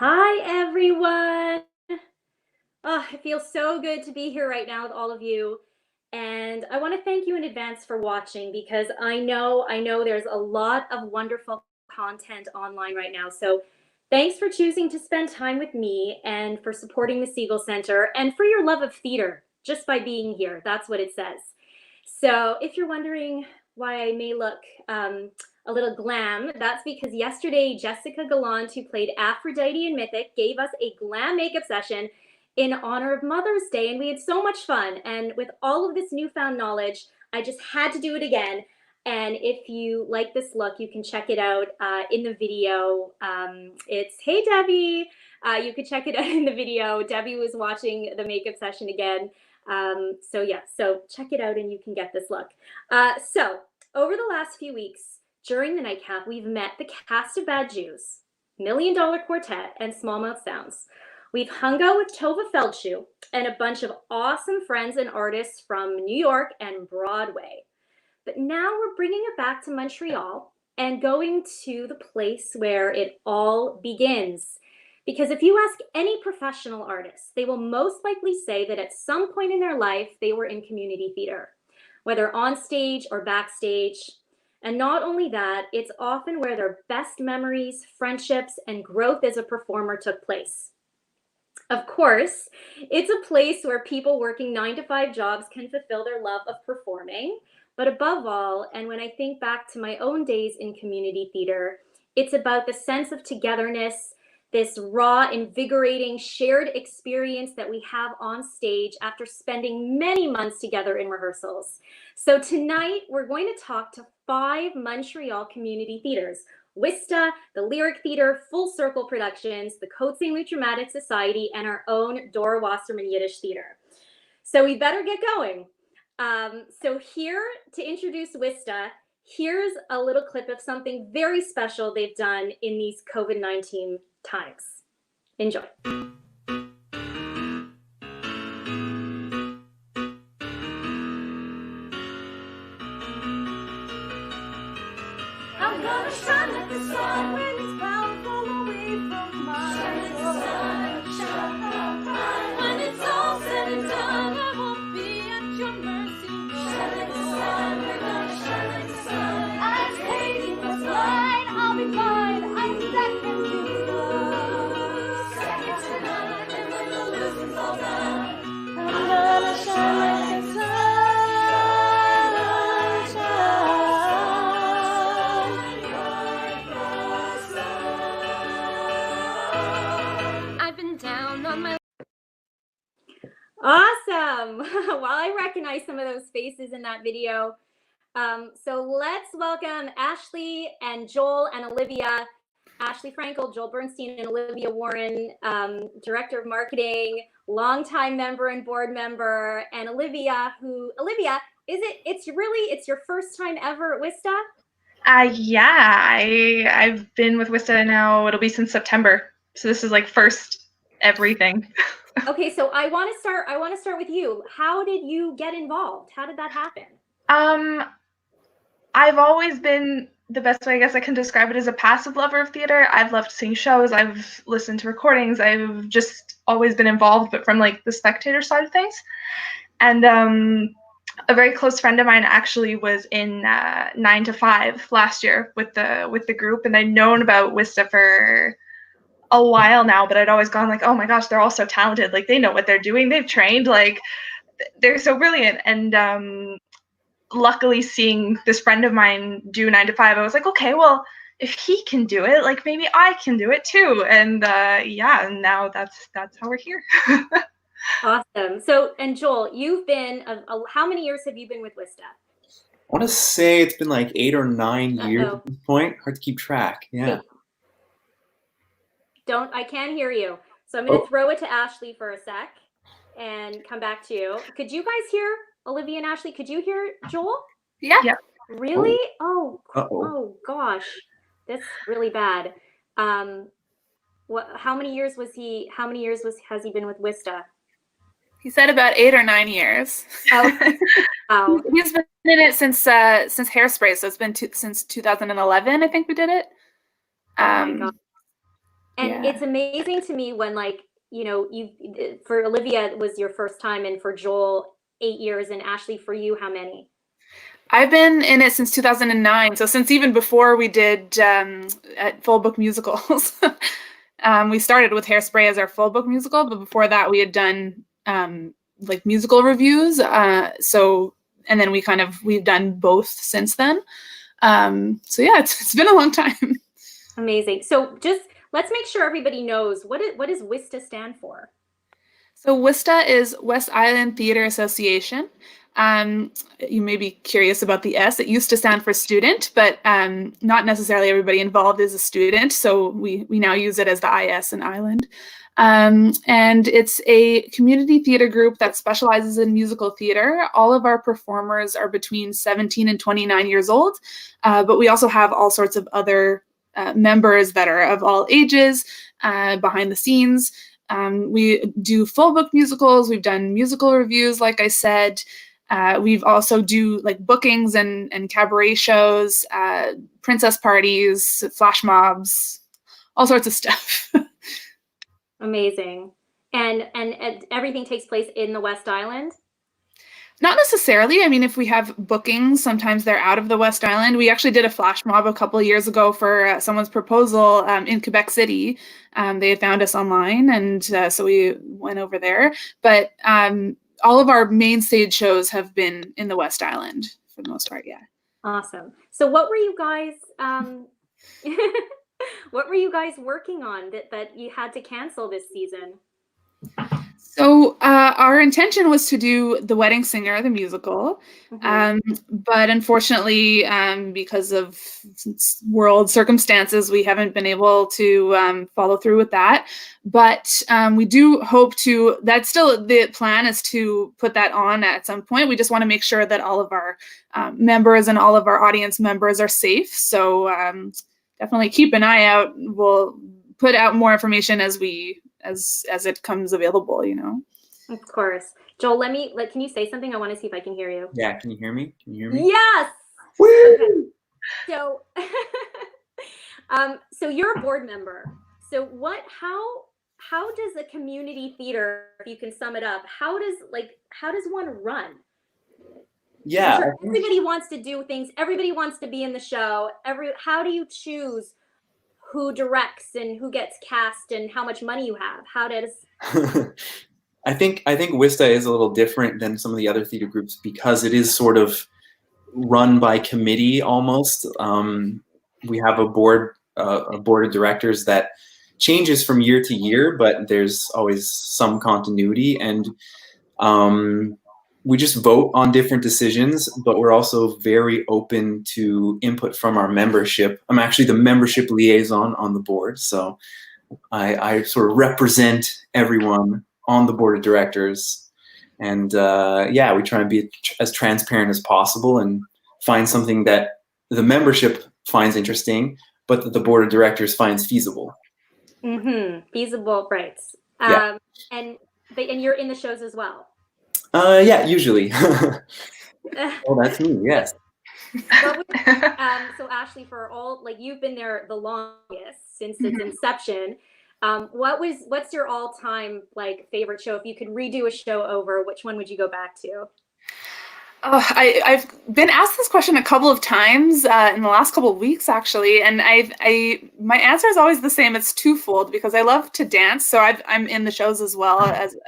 Hi, everyone. Oh, it feels so good to be here right now with all of you. And I want to thank you in advance for watching because I know there's a lot of wonderful content online right now. So thanks for choosing to spend time with me and for supporting the Siegel Center and for your love of theater just by being here. That's what it says. So if you're wondering why I may look a little glam, that's because yesterday Jessica Gallant, who played Aphrodite in Mythic, gave us a glam makeup session in honor of Mother's Day, and we had so much fun. And with all of this newfound knowledge, I just had to do it again. And if you like this look, you can check it out in the video. It's Hey Debbie. You could check it out in the video. Debbie was watching the makeup session again. So check it out and you can get this look. So over the last few weeks during the nightcap, we've met the cast of Bad Jews, Million Dollar Quartet, and Smallmouth Sounds. We've hung out with Tova Feldshuh and a bunch of awesome friends and artists from New York and Broadway. But now we're bringing it back to Montreal and going to the place where it all begins. Because if you ask any professional artist, they will most likely say that at some point in their life, they were in community theater, whether on stage or backstage. And not only that, it's often where their best memories, friendships, and growth as a performer took place. Of course, it's a place where people working 9 to 5 jobs can fulfill their love of performing. But above all, and when I think back to my own days in community theater, it's about the sense of togetherness, this raw, invigorating, shared experience that we have on stage after spending many months together in rehearsals. So tonight, we're going to talk to 5 Montreal community theaters: Wista, the Lyric Theater, Full Circle Productions, the Côte Saint-Loup Dramatic Society, and our own Dora Wasserman Yiddish Theater. So we better get going. So here to introduce Wista, here's a little clip of something very special they've done in these COVID-19 times. Enjoy. I'm gonna shine like the sun when it's powerful away from my shine, shine. When it's all said and done, I won't be at your mercy. Shine like the sun, we're gonna shine like the sun. I'm taking the light, I'll be fine. I'm second to none. Second to none, and when the losing's all done, I'm gonna shine like the sun. Awesome. Well, I recognize some of those faces in that video. So let's welcome Ashley and Joel and Olivia. Ashley Frankel, Joel Bernstein, and Olivia Warren, Director of Marketing, longtime member and board member, and Olivia, it's your first time ever at Wista? Yeah, I've been with Wista now, it'll be since September. So this is like first everything. Okay, so I want to start with you. How did you get involved? How did that happen? I've always been, the best way I guess I can describe it, as a passive lover of theater. I've loved seeing shows, I've listened to recordings, I've just always been involved, but from like the spectator side of things. And a very close friend of mine actually was in 9 to 5 last year with the group, and I'd known about Wista for a while now, but I'd always gone like, oh my gosh, they're all so talented, like they know what they're doing, they've trained, like they're so brilliant. And luckily seeing this friend of mine do 9 to 5, I was like, okay, well, if he can do it, like maybe I can do it too. And and now that's how we're here. Awesome. So, and Joel, you've been, how many years have you been with Wista? I want to say it's been like 8 or 9 years at this point. Hard to keep track. Yeah. I can't hear you. So I'm going to throw it to Ashley for a sec and come back to you. Could you guys hear Olivia and Ashley? Could you hear Joel? Yeah. Really? Oh gosh, that's really bad. How many years has he been with Wista? He said about 8 or 9 years. Oh. He's been in it since Hairspray, so it's been since 2011. I think we did it. Oh my God. And Yeah. it's amazing to me when, like, you know, for Olivia, it was your first time, and for Joel, 8 years, and Ashley, for you, how many? I've been in it since 2009, so since even before we did at Full Book musicals. We started with Hairspray as our full book musical, but before that we had done like musical reviews. And then we've done both since then. So yeah, it's been a long time. Amazing. So just let's make sure everybody knows what does WISTA stand for? So WISTA is West Island Theater Association. You may be curious about the S. It used to stand for student, but not necessarily everybody involved is a student. So we now use it as the IS in Island. And it's a community theater group that specializes in musical theater. All of our performers are between 17 and 29 years old, but we also have all sorts of other members that are of all ages behind the scenes. We do full book musicals. We've done musical reviews, like I said. We've also do like bookings and cabaret shows, princess parties, flash mobs, all sorts of stuff. Amazing. And everything takes place in the West Island? Not necessarily. I mean, if we have bookings, sometimes they're out of the West Island. We actually did a flash mob a couple of years ago for someone's proposal in Quebec City. They had found us online, and so we went over there. But all of our main stage shows have been in the West Island for the most part, yeah. Awesome. So what were you guys what were you guys working on that you had to cancel this season? So our intention was to do The Wedding Singer, the musical, but unfortunately, because of world circumstances, we haven't been able to follow through with that. But we do hope to, that's still the plan, is to put that on at some point. We just want to make sure that all of our members and all of our audience members are safe. So definitely keep an eye out. We'll put out more information as it comes available, you know. Of course. Joel, can you say something? I want to see if I can hear you. Yeah, can you hear me? Can you hear me? Yes. Woo! Okay. So so you're a board member. So how does a community theater, if you can sum it up, how does one run? Yeah. Sure, everybody wants to do things, everybody wants to be in the show. How do you choose who directs and who gets cast and how much money you have? How does I think WISTA is a little different than some of the other theater groups because it is sort of run by committee almost. We have a board of directors that changes from year to year, but there's always some continuity, and we just vote on different decisions, but we're also very open to input from our membership. I'm actually the membership liaison on the board, so I sort of represent everyone on the board of directors. And yeah, we try and be as transparent as possible and find something that the membership finds interesting, but that the board of directors finds feasible. Feasible, right. Yeah. And you're in the shows as well? Yeah, usually. Oh, that's me, yes. So Ashley, you've been there the longest since its inception. What's your all-time favorite show? If you could redo a show over, which one would you go back to? Oh, I've been asked this question a couple of times in the last couple of weeks, actually, and my answer is always the same. It's twofold because I love to dance, so I'm in the shows as well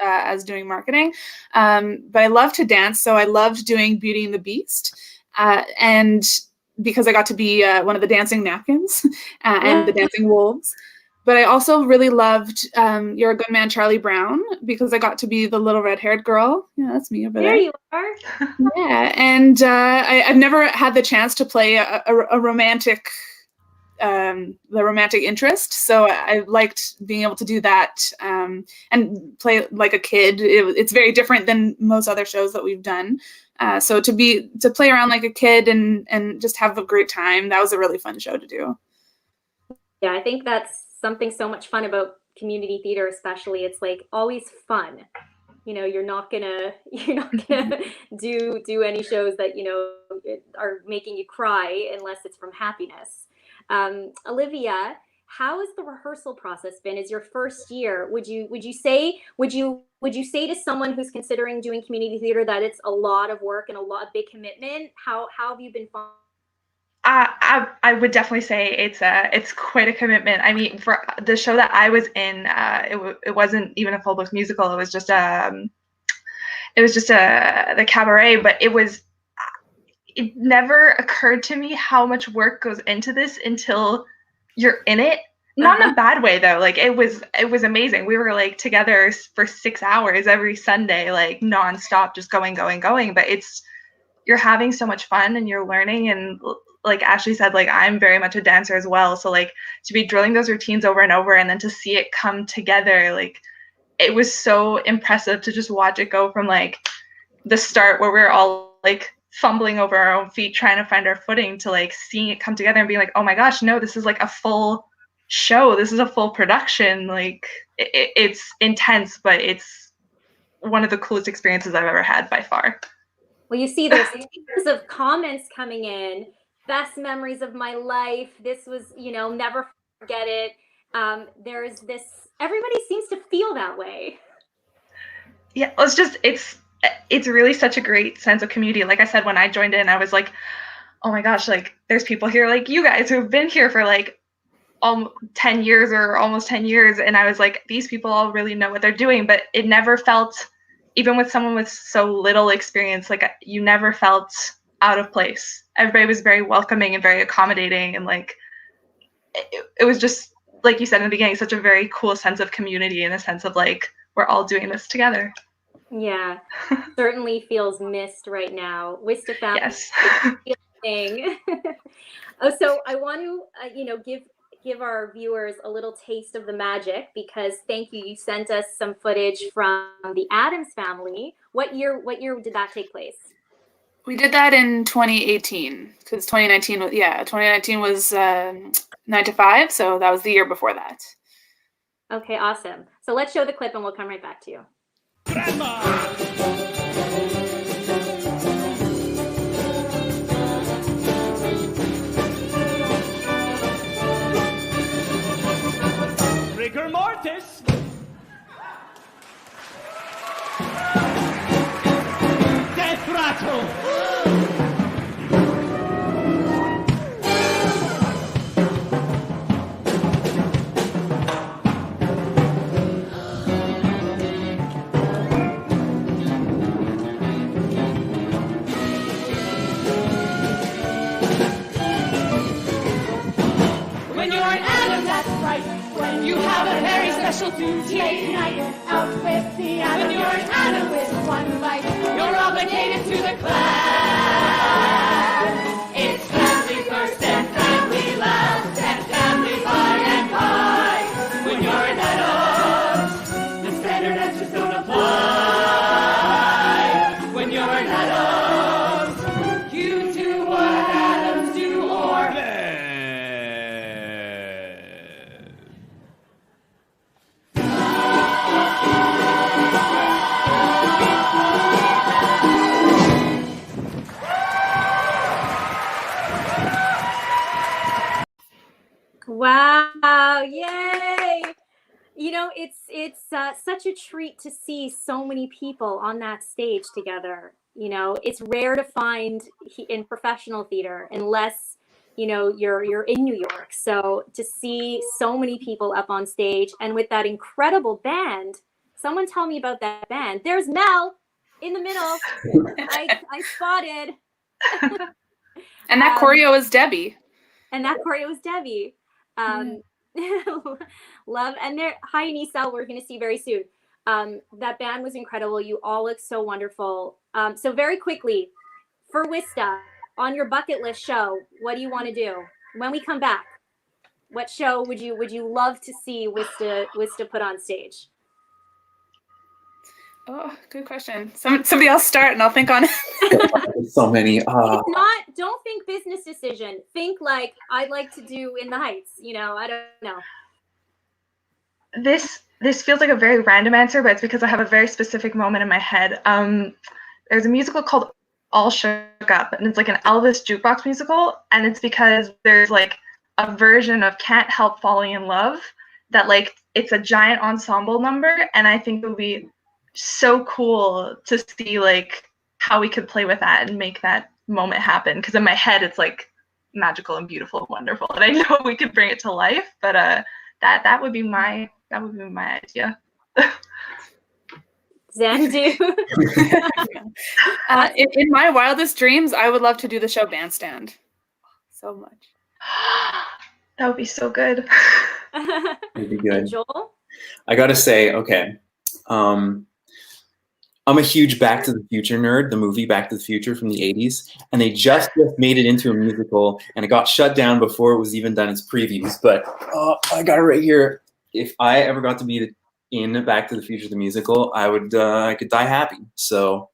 as doing marketing, but I love to dance, so I loved doing Beauty and the Beast, and because I got to be one of the dancing napkins and the dancing wolves. But I also really loved You're a Good Man, Charlie Brown, because I got to be the little red-haired girl. Yeah, that's me over there. There you are. Yeah, and I've never had the chance to play a romantic, the romantic interest. So I liked being able to do that and play like a kid. It's very different than most other shows that we've done. So to play around like a kid and just have a great time, that was a really fun show to do. Yeah, I think that's something so much fun about community theater, especially. It's always fun. You know, you're not gonna do any shows that are making you cry unless it's from happiness. Olivia, how has the rehearsal process been? Is your first year? Would you say to someone who's considering doing community theater that it's a lot of work and a big commitment? How have you been? I would definitely say it's quite a commitment. I mean, for the show that I was in, it wasn't even a full book musical. It was just the cabaret. But it never occurred to me how much work goes into this until you're in it. Not in a bad way though. Like it was amazing. We were like together for 6 hours every Sunday, like nonstop, just going. But you're having so much fun and you're learning, and like Ashley said, like I'm very much a dancer as well. So like to be drilling those routines over and over and then to see it come together, like it was so impressive to just watch it go from like the start where we're all like fumbling over our own feet trying to find our footing to like seeing it come together and being like, oh my gosh, no, this is like a full show. This is a full production. Like it's intense, but it's one of the coolest experiences I've ever had by far. Well, you see, there's tons of comments coming in. Best memories of my life. This was, never forget it. There's this, everybody seems to feel that way. Yeah, it's really such a great sense of community. Like I said, when I joined in, I was like, oh my gosh, like there's people here like you guys who've been here for like 10 years or almost 10 years. And I was like, these people all really know what they're doing, but it never felt, even with someone with so little experience, like you never felt out of place. Everybody was very welcoming and very accommodating, and like it was just like you said in the beginning, such a very cool sense of community, in a sense of like we're all doing this together. Yeah, certainly feels missed right now. Wista family. Yes. So I want to give our viewers a little taste of the magic, because thank you. You sent us some footage from the Addams Family. What year did that take place? We did that in 2018, because 2019 was 9 to 5, so that was the year before that. Okay, awesome. So let's show the clip and we'll come right back to you. Grandma! Rigor mortis. Death rattle. When you're an Addams, that's right. When you have a very special duty night out with the Addams. When you're an Addams with one life, you're obligated to the class. It's family first and family last and family by and by. When you're an Addams, the standard answers don't apply. When you're an Addams, you do what Addams do or Wow! Yay! It's such a treat to see so many people on that stage together. It's rare to find in professional theater unless you're in New York. So to see so many people up on stage and with that incredible band. Someone tell me about that band. There's Mel in the middle. I spotted. And that choreo is Debbie. Love, and there. Hi, Anissa. We're going to see very soon. That band was incredible. You all look so wonderful. So very quickly, for Wista, on your bucket list show, what do you want to do when we come back? What show would you love to see Wista put on stage? Oh, good question. Somebody else start and I'll think on it. So many. Don't think business decision. Think like I'd like to do In the Heights. I don't know. This feels like a very random answer, but it's because I have a very specific moment in my head. There's a musical called All Shook Up, and it's like an Elvis jukebox musical, and it's because there's like a version of Can't Help Falling in Love that like it's a giant ensemble number, and I think it would be so cool to see like how we could play with that and make that moment happen, because in my head it's like magical and beautiful and wonderful, and I know we could bring it to life, but that would be my idea. Zandu. In my wildest dreams, I would love to do the show Bandstand. So much. That would be so good. It'd be And good. Joel? I gotta say, okay, I'm a huge Back to the Future nerd, the movie Back to the Future from the 80s, and they just made it into a musical, and it got shut down before it was even done its previews, but I got it right here. If I ever got to be in Back to the Future, the musical, I could die happy, so.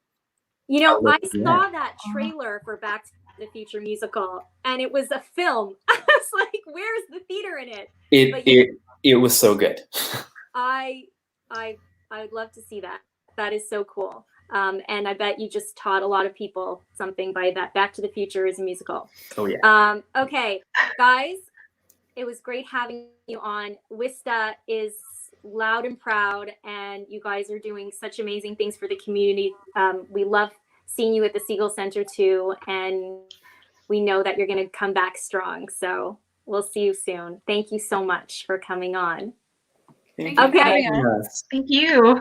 You know, I Yeah. saw that trailer for Back to the Future musical, and it was a film. I was like, "Where's the theater in it?" But It was so good. I would love to see that. That is so cool. And I bet you just taught a lot of people something by that. Back to the Future is a musical. Oh yeah. Okay, guys, it was great having you on. Wista is loud and proud, and you guys are doing such amazing things for the community. We love seeing you at the Segal Center too, and we know that you're going to come back strong. So we'll see you soon. Thank you so much for coming on. Thank you for Okay. having us. Yes. Thank you.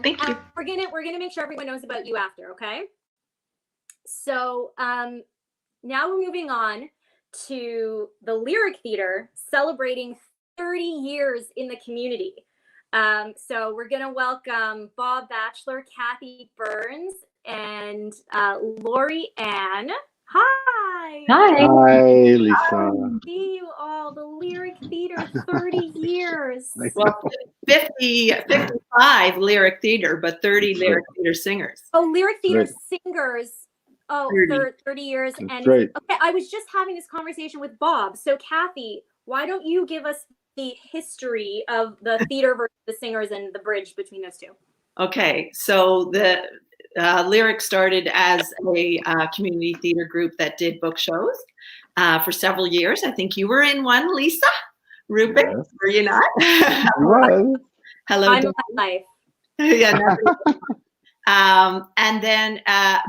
Thank you. We're gonna make sure everyone knows about you after. Okay. So now we're moving on to the Lyric Theater celebrating 30 years in the community. So we're gonna welcome Bob Batchelor, Kathy Burns, and Lori Ann. Hi. Hi, Lisa. See you all. The Lyric Theater, 30 years. Well, 55 lyric theater, but 30 lyric theater singers. Oh, Lyric Theater Right. singers. Oh, 30 years. That's And right. okay, I was just having this conversation with Bob. So, Kathy, why don't you give us the history of the theater versus the singers and the bridge between those two? Okay, so the Lyric started as a community theater group that did book shows for several years. I think you were in one, Lisa. Rupert, Yes. were you not? Well, Hello. I'm Dawn. my life. Yeah. And then,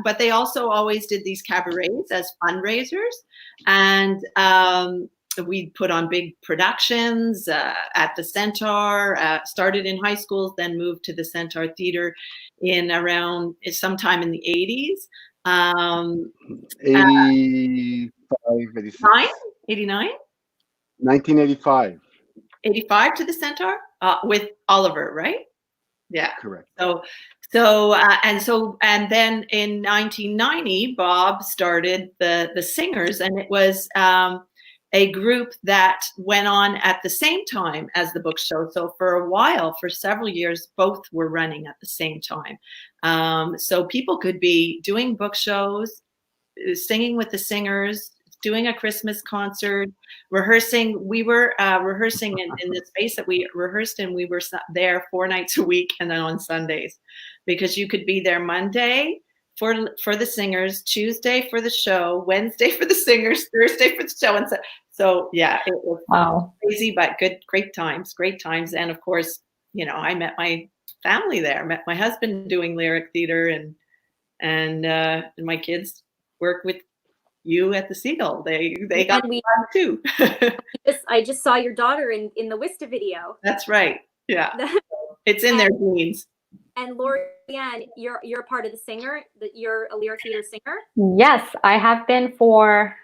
but they also always did these cabarets as fundraisers, and we'd put on big productions at the Centaur. Started in high schools, then moved to the Centaur Theater in around sometime in the 80s. 85, 86, 89? 1985. 85 to the Centaur with Oliver, right? Yeah. Correct. And then in 1990, Bob started the Singers, and it was a group that went on at the same time as the book show. So for a while, for several years, both were running at the same time. So people could be doing book shows, singing with the Singers, doing a Christmas concert, rehearsing. We were rehearsing in the space that we rehearsed in. We were there 4 nights a week, and then on Sundays, because you could be there Monday for the Singers, Tuesday for the show, Wednesday for the Singers, Thursday for the show, and so yeah, it was crazy, but great times. And of course, you know, I met my family there. Met my husband doing lyric theater, and my kids work with you at the Segal. They got fun too. I just saw your daughter in the Wista video. That's right. Yeah, it's in their genes. And Lori Ann, you're a part of the singer. You're a lyric theater singer. Yes, I have been for.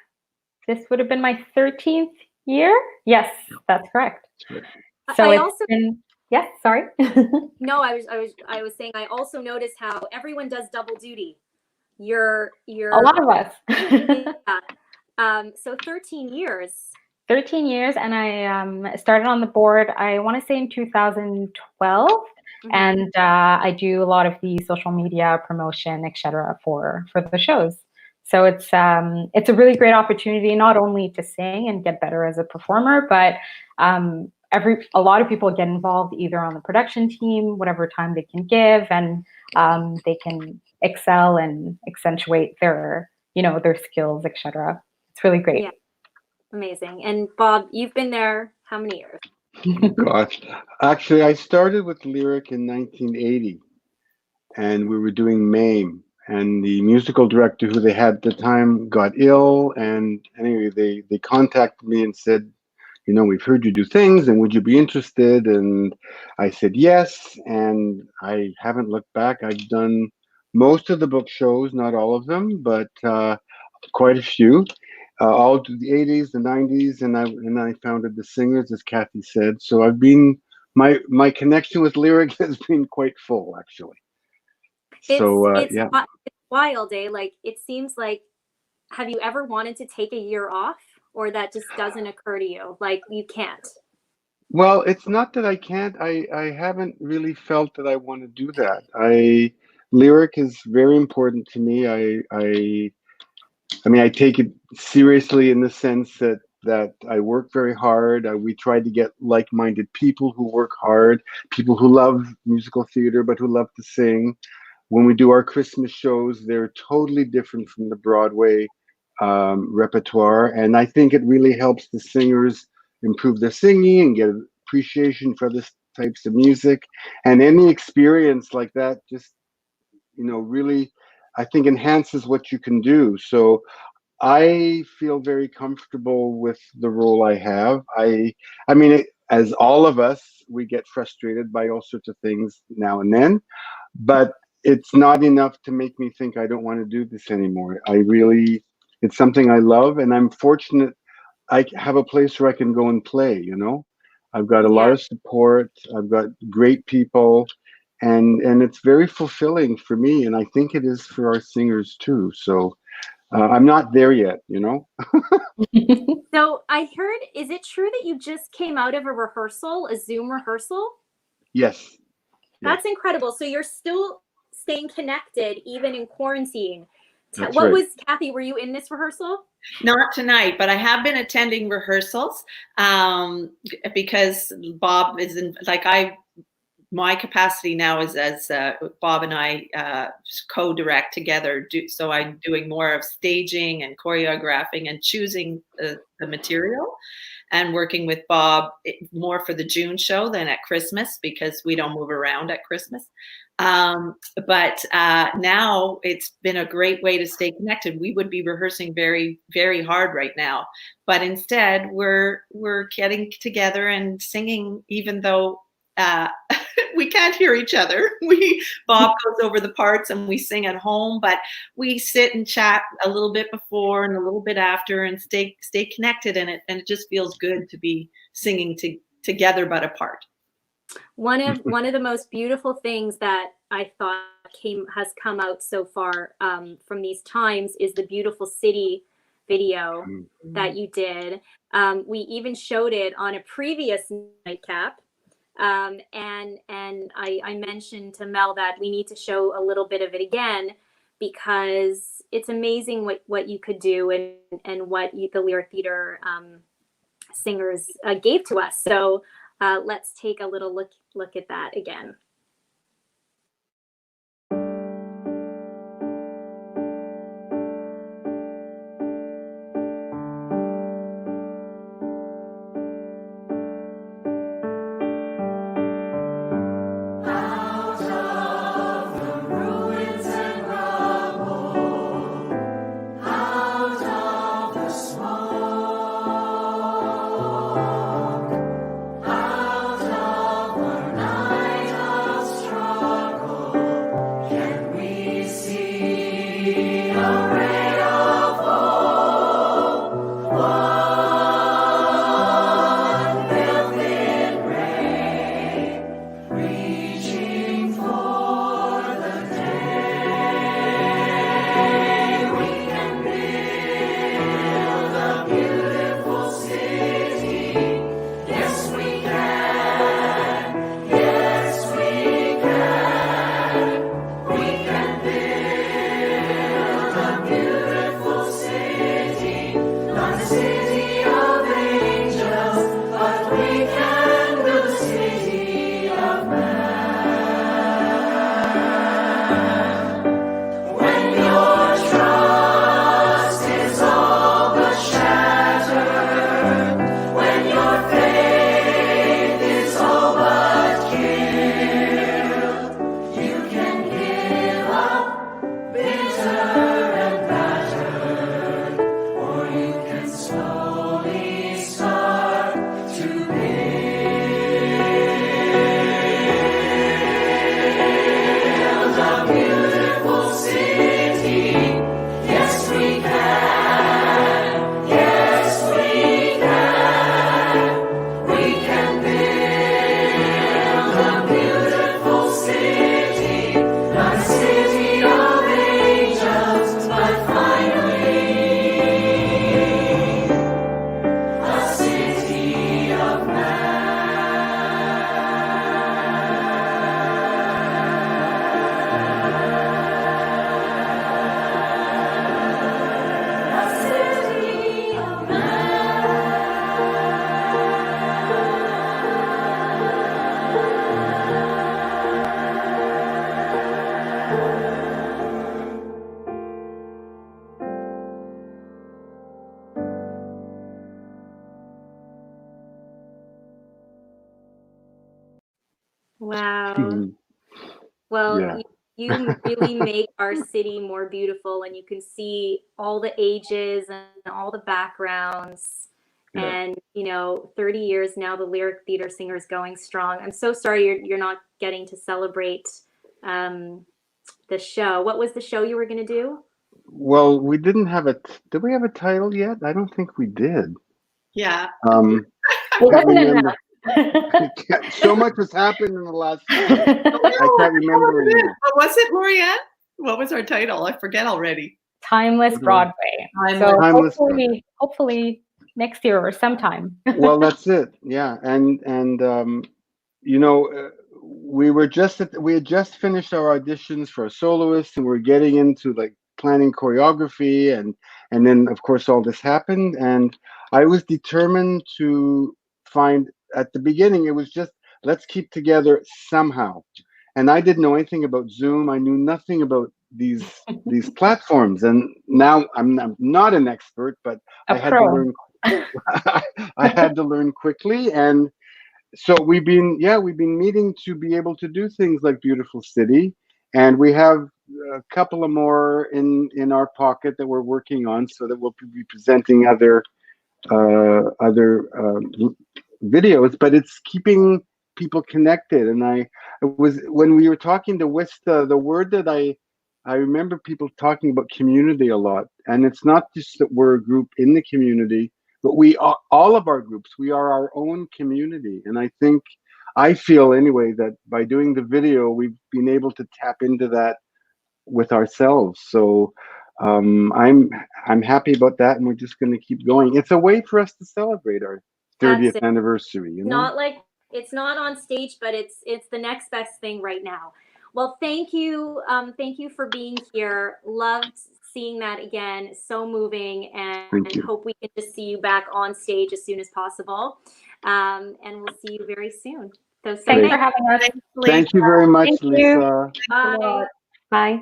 This would have been my 13th year. Yes, that's correct. So I it's also been. Yes, sorry. no, I was saying I also noticed how everyone does double duty. You're A lot of us. yeah. So 13 years. 13 years, and I started on the board, I want to say in 2012, and I do a lot of the social media promotion, etc. for the shows. So it's a really great opportunity, not only to sing and get better as a performer, but a lot of people get involved either on the production team, whatever time they can give, and they can excel and accentuate their skills, etc. It's really great. Yeah. Amazing. And Bob, you've been there how many years? Gosh. Actually, I started with Lyric in 1980, and we were doing MAME. And the musical director who they had at the time got ill. And anyway, they contacted me and said, you know, we've heard you do things, and would you be interested? And I said yes, and I haven't looked back. I've done most of the book shows, not all of them, but quite a few. All through the 80s, the 90s, and I founded the Singers, as Kathy said. So I've been my connection with Lyric has been quite full, actually. So It's yeah. it's wild, eh? Like it seems like, have you ever wanted to take a year off, or that just doesn't occur to you? Like you can't. Well, it's not that I can't. I haven't really felt that I want to do that. Lyric is very important to me. I mean, I take it seriously in the sense that I work very hard. We try to get like-minded people who work hard, people who love musical theater but who love to sing. When we do our Christmas shows, they're totally different from the Broadway repertoire, and I think it really helps the singers improve their singing and get appreciation for this types of music. And any experience like that just, you know, really, I think, enhances what you can do. So I feel very comfortable with the role I have. I mean, as all of us, we get frustrated by all sorts of things now and then, but it's not enough to make me think I don't want to do this anymore. It's something I love, and I'm fortunate I have a place where I can go and play, you know. I've got a lot of support. I've got great people, and it's very fulfilling for me, and I think it is for our singers too. So I'm not there yet, you know. So I heard, is it true that you just came out of a Zoom rehearsal? Yes. That's incredible. So you're still staying connected even in quarantine. That's What right. was, Kathy, were you in this rehearsal? Not tonight, but I have been attending rehearsals because Bob is in, my capacity now is as Bob and I co-direct together. So I'm doing more of staging and choreographing and choosing the material, and working with Bob more for the June show than at Christmas, because we don't move around at Christmas. But now it's been a great way to stay connected. We would be rehearsing very, very hard right now, but instead we're getting together and singing, even though we can't hear each other. Bob goes over the parts and we sing at home, but we sit and chat a little bit before and a little bit after, and stay connected. And it just feels good to be singing together but apart. One of the most beautiful things that I thought has come out so far from these times is the Beautiful City video that you did. We even showed it on a previous nightcap. And I mentioned to Mel that we need to show a little bit of it again, because it's amazing what you could do and what the Lyric Theater singers gave to us. So let's take a little look at that again. Out of the night Wow. Mhm. Well, Yeah. you really make our city more beautiful, and you can see all the ages and all the backgrounds. Yeah. And 30 years now, the Lyric Theater Singer is going strong. I'm so sorry you're not getting to celebrate the show. What was the show you were going to do? Well, we didn't have did we have a title yet? I don't think we did. Yeah. It Can't wasn't remember. enough. So much has happened in the last year. I can't remember anymore. What was it, Lorianne? What was our title? I forget already. Timeless Broadway. So Timeless hopefully next year or sometime. Well, that's it. Yeah, and we had just finished our auditions for a soloist, and we're getting into like planning choreography, and then of course all this happened, and I was determined to find. At the beginning, it was just let's keep together somehow, and I didn't know anything about Zoom. I knew nothing about these platforms, and now I'm not an expert, but I had to learn. I had to learn quickly, and so we've been meeting to be able to do things like Beautiful City, and we have a couple of more in our pocket that we're working on, so that we'll be presenting other videos. But it's keeping people connected, and I was when we were talking to Wista, the word that I remember people talking about community a lot, and it's not just that we're a group in the community, but we are, all of our groups, we are our own community. And I feel anyway that by doing the video, we've been able to tap into that with ourselves. So I'm happy about that, and we're just going to keep going. It's a way for us to celebrate our 30th anniversary. It's not on stage, but it's the next best thing right now. Well, thank you for being here. Loved seeing that again. So moving, and hope we can just see you back on stage as soon as possible. And we'll see you very soon. So thanks for having us. Thank you very much, Thank Lisa. you. Bye. Bye.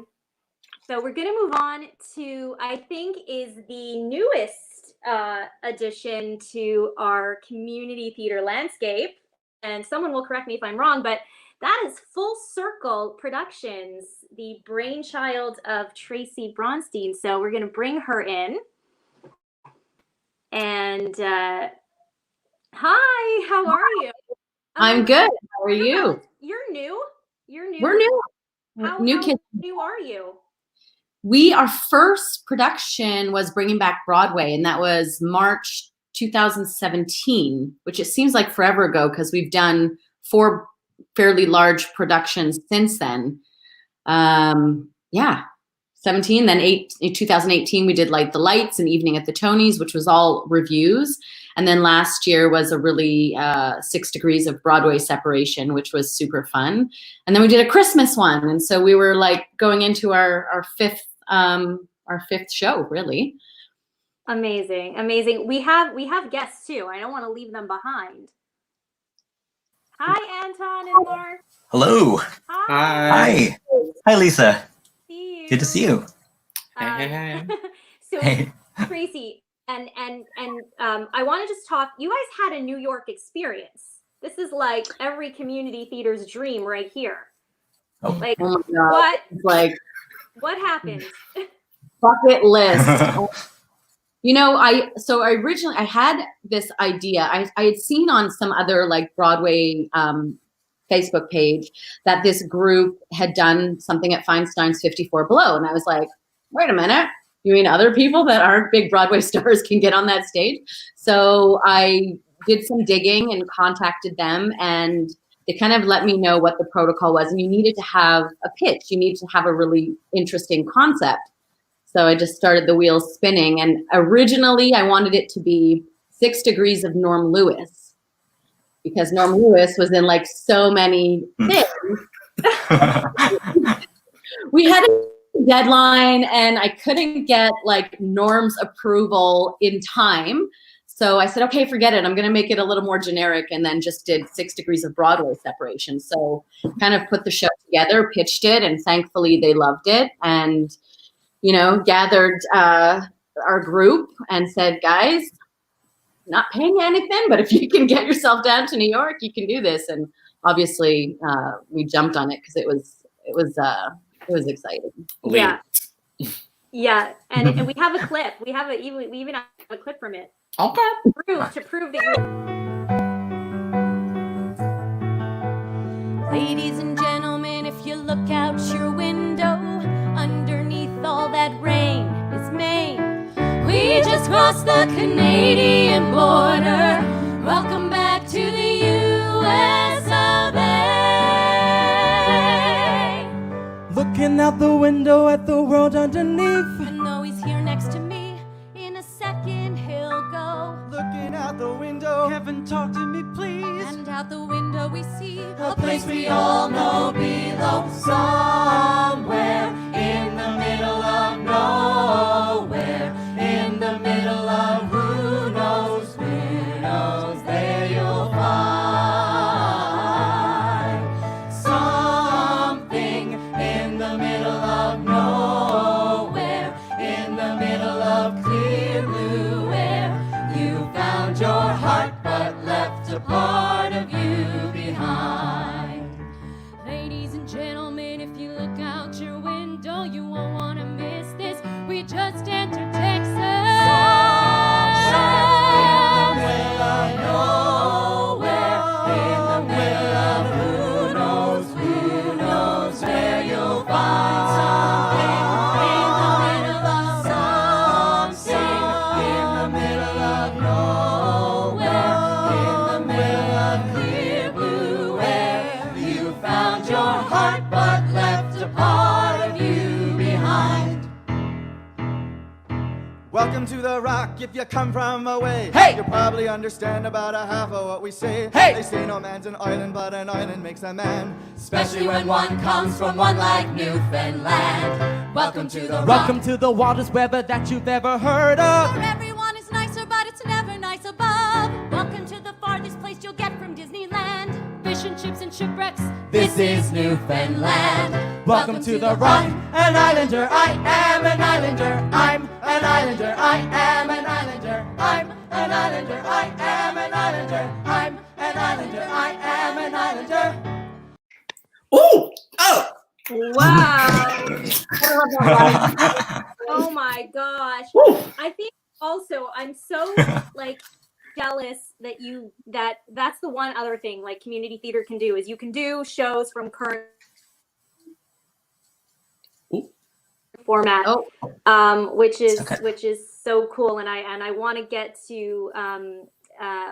So we're going to move on to, I think, is the newest addition to our community theater landscape. And someone will correct me if I'm wrong, but that is Full Circle Productions, the brainchild of Tracy Bronstein. So we're going to bring her in. And hi, how are you? I'm good. How are you? You're new. We're new. How new kids. new are you? Our first production was Bringing Back Broadway, and that was March 2017, which it seems like forever ago because we've done 4 fairly large productions since then. 17, then in 2018 we did Light the Lights and Evening at the Tonys, which was all reviews. And then last year was a really 6 Degrees of Broadway Separation, which was super fun. And then we did a Christmas one, and so we were like going into our fifth show, really. Amazing. We have guests too. I don't want to leave them behind. Hi, Anton and Mark. Hello. Hi. Hi, Lisa. See you. Good to see you. Hey. So Hey. Tracy and I want to just talk. You guys had a New York experience. This is like every community theater's dream right here. Oh. Like Oh my God. what happened? Bucket list. I had this idea. I had seen on some other like Broadway Facebook page that this group had done something at Feinstein's 54 Below. And I was like, wait a minute. You mean other people that aren't big Broadway stars can get on that stage? So I did some digging and contacted them, and they kind of let me know what the protocol was. And you needed to have a pitch. You needed to have a really interesting concept. So I just started the wheels spinning. And originally I wanted it to be 6 Degrees of Norm Lewis, because Norm Lewis was in like so many things. We had a deadline and I couldn't get like Norm's approval in time. So I said, okay, forget it. I'm going to make it a little more generic, and then just did 6 Degrees of Broadway Separation. So kind of put the show together, pitched it, and thankfully they loved it. And, gathered our group and said, guys, not paying you anything, but if you can get yourself down to New York, you can do this. And obviously we jumped on it because it was exciting. Yeah. Yeah, and we have a clip. We even have a clip from it. Okay. To prove that you. Ladies and gentlemen, if you look out your window, underneath all that rain is Maine. We just crossed the Canadian border. Welcome back to the US of A. Looking out the window at the world underneath. And though he's here next to me, in a second he'll go. Looking out the window, Kevin, talk to me, please. And out the window we see A place we all know below, somewhere in the middle of nowhere, in the middle of who knows, there you'll find something in the middle of nowhere, in the middle of clear blue air. You found your heart but left a part of you behind. Ladies and gentlemen, if you look out your window, you won't want to miss this. We just entered Texas. Somewhere nowhere, in the middle of who knows, where you'll find something in the middle of something, in the middle of nowhere, in the middle of clear blue air. You found your heart but left a part of you behind. Welcome to the Rock if you come from away. Hey! You probably understand about a half of what we say. Hey! They say no man's an island, but an island makes a man. Especially when one comes from one like Newfoundland. Welcome to the Rock. Welcome to the wildest weather that you've ever heard of. Where everyone is nicer, but it's never nice above. Welcome to the farthest place you'll get from Disneyland. Fish and chips and shipwrecks. This is Newfoundland. Welcome to the Rock. An islander, I am an islander. I'm an islander, I am an islander. I'm an islander, I am an islander. I'm an islander, I am an islander. Ooh! Oh! Wow. Oh my gosh. I think also I'm so like jealous that that's the one other thing like community theater can do is you can do shows from current format, which is so cool, and I want to get to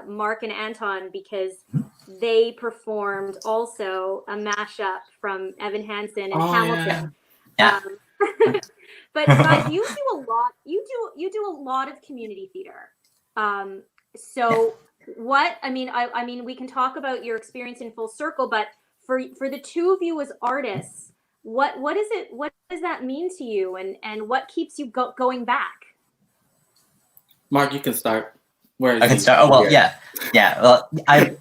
Mark and Anton because they performed also a mashup from Evan Hansen and Hamilton. Yeah. But guys, you do a lot. You do a lot of community theater. So what I mean, we can talk about your experience in Full Circle, but for the two of you as artists, what is it? What does that mean to you, and what keeps you going back? Mark, you can start. I can start. Oh well, yeah. Well, I've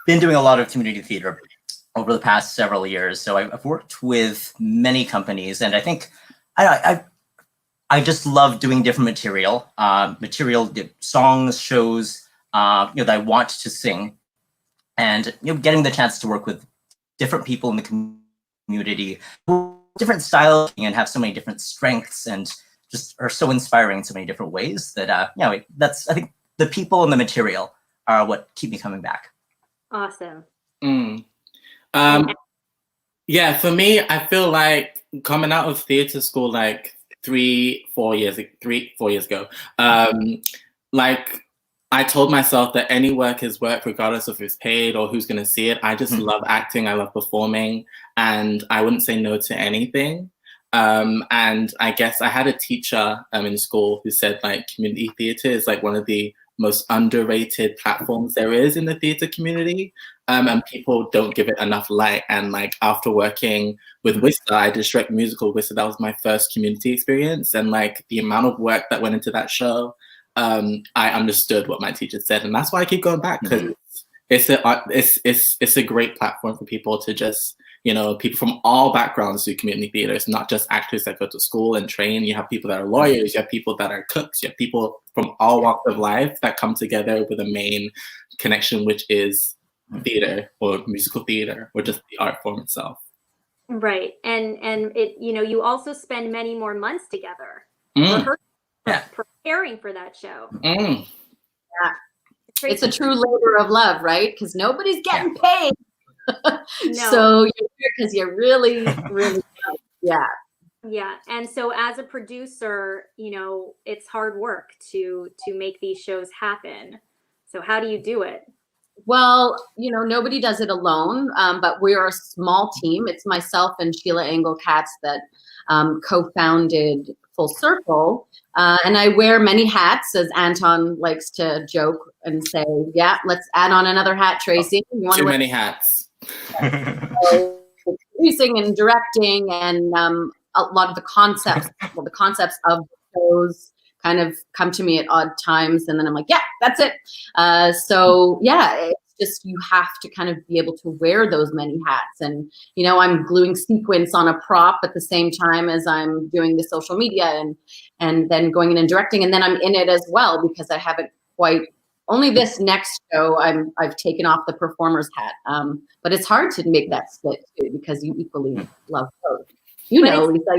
been doing a lot of community theater over the past several years, so I've worked with many companies, and I think I just love doing different material, songs, shows, that I want to sing, and getting the chance to work with different people in the community, different styles, and have so many different strengths, and just are so inspiring in so many different ways that that's I think the people and the material are what keep me coming back. Awesome. Yeah, for me, I feel like coming out of theater school like 3-4 years ago, like I told myself that any work is work regardless of if it's paid or who's going to see it. I just love acting. I love performing, and I wouldn't say no to anything. And I guess I had a teacher in school who said like community theater is like one of the most underrated platforms there is in the theater community, and people don't give it enough light. And like after working with Whistler, I did Shrek musical Whistler. That was my first community experience, and like the amount of work that went into that show, I understood what my teacher said, and that's why I keep going back, because it's a great platform for people to just, people from all backgrounds do community theater. It's not just actors that go to school and train. You have people that are lawyers, you have people that are cooks, you have people from all walks of life that come together with a main connection, which is theater or musical theater or just the art form itself. Right. And it, you also spend many more months together preparing for that show. Mm. Yeah. It's a true labor of love, right? Because nobody's getting paid. No. So you're here because you really, really love. Yeah. Yeah. And so as a producer, it's hard work to make these shows happen. So how do you do it? Well, nobody does it alone, but we're a small team. It's myself and Sheila Engel-Katz that co-founded Full Circle. And I wear many hats, as Anton likes to joke and say, yeah, let's add on another hat, Tracy. You want Too to many hats. Producing and directing and a lot of the concepts of the shows kind of come to me at odd times. And then I'm like, yeah, that's it. So yeah, it's just, you have to kind of be able to wear those many hats. And, I'm gluing sequins on a prop at the same time as I'm doing the social media and then going in and directing. And then I'm in it as well, because I haven't quite, only this next show, I've taken off the performer's hat. But it's hard to make that split too, because you equally love both. Lisa.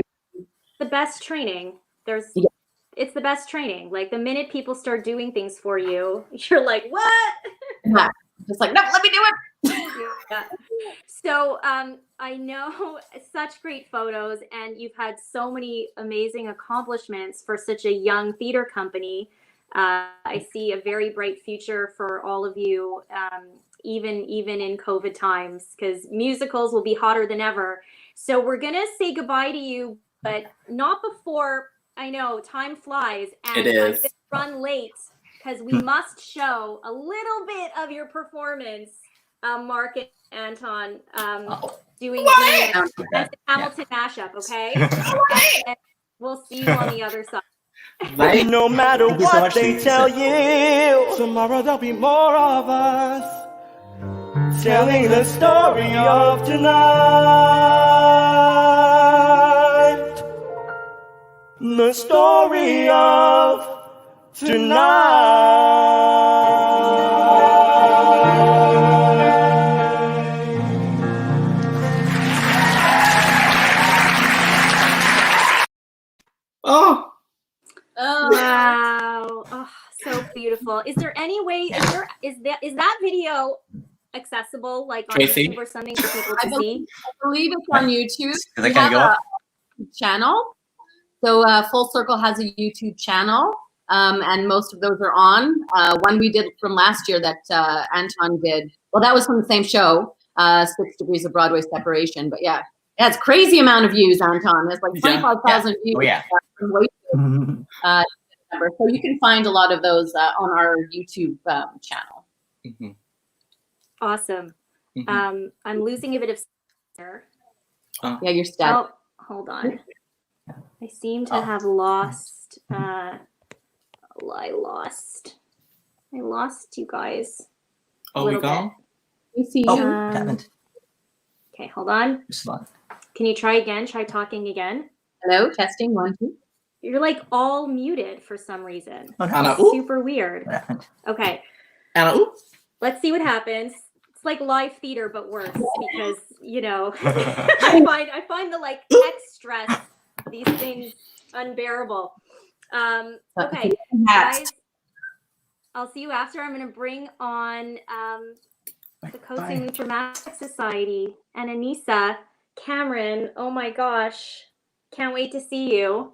The best training. It's the best training. Like the minute people start doing things for you, you're like, what? Yeah. Just like, no, let me do it. Yeah. So I know such great photos, and you've had so many amazing accomplishments for such a young theater company. I see a very bright future for all of you, even in COVID times, because musicals will be hotter than ever. So we're gonna say goodbye to you, but not before. I know time flies, and It is. I'm gonna run late because we must show a little bit of your performance, Mark and Anton, doing the Hamilton mashup. Okay, and we'll see you on the other side. Right? No matter Thank you so what much, they Lisa. tell you, tomorrow there'll be more of us telling the story of tonight. The story of tonight. Oh. Wow. Oh, so beautiful. Is there any way, is that video accessible, like on Tracy? YouTube or something for people to see? I believe it's on YouTube. Is that We gonna have go up? a channel. So Full Circle has a YouTube channel, and most of those are on. One we did from last year that Anton did. Well, that was from the same show, 6 Degrees of Broadway Separation. But yeah, it has crazy amount of views, Anton. There's like 25,000 views. Oh, yeah. So you can find a lot of those on our YouTube channel. Mm-hmm. Awesome. Mm-hmm. I'm losing a bit of Yeah, you're static. Oh, hold on. I seem to have lost. I lost you guys. Oh, we gone? We see you. Oh, happened. Okay, hold on. Can you try again? Try talking again. Hello, testing 1, 2. You're like all muted for some reason. Oh, no. Anna, It's super weird. What happened? Okay, Anna, ooh. let's see what happens. It's like live theater, but worse because I find the like tech stress, these things unbearable. Okay, guys, I'll see you after. I'm gonna bring on the Côte Saint Luc Dramatic Society and Anissa, Cameron. Oh my gosh, can't wait to see you.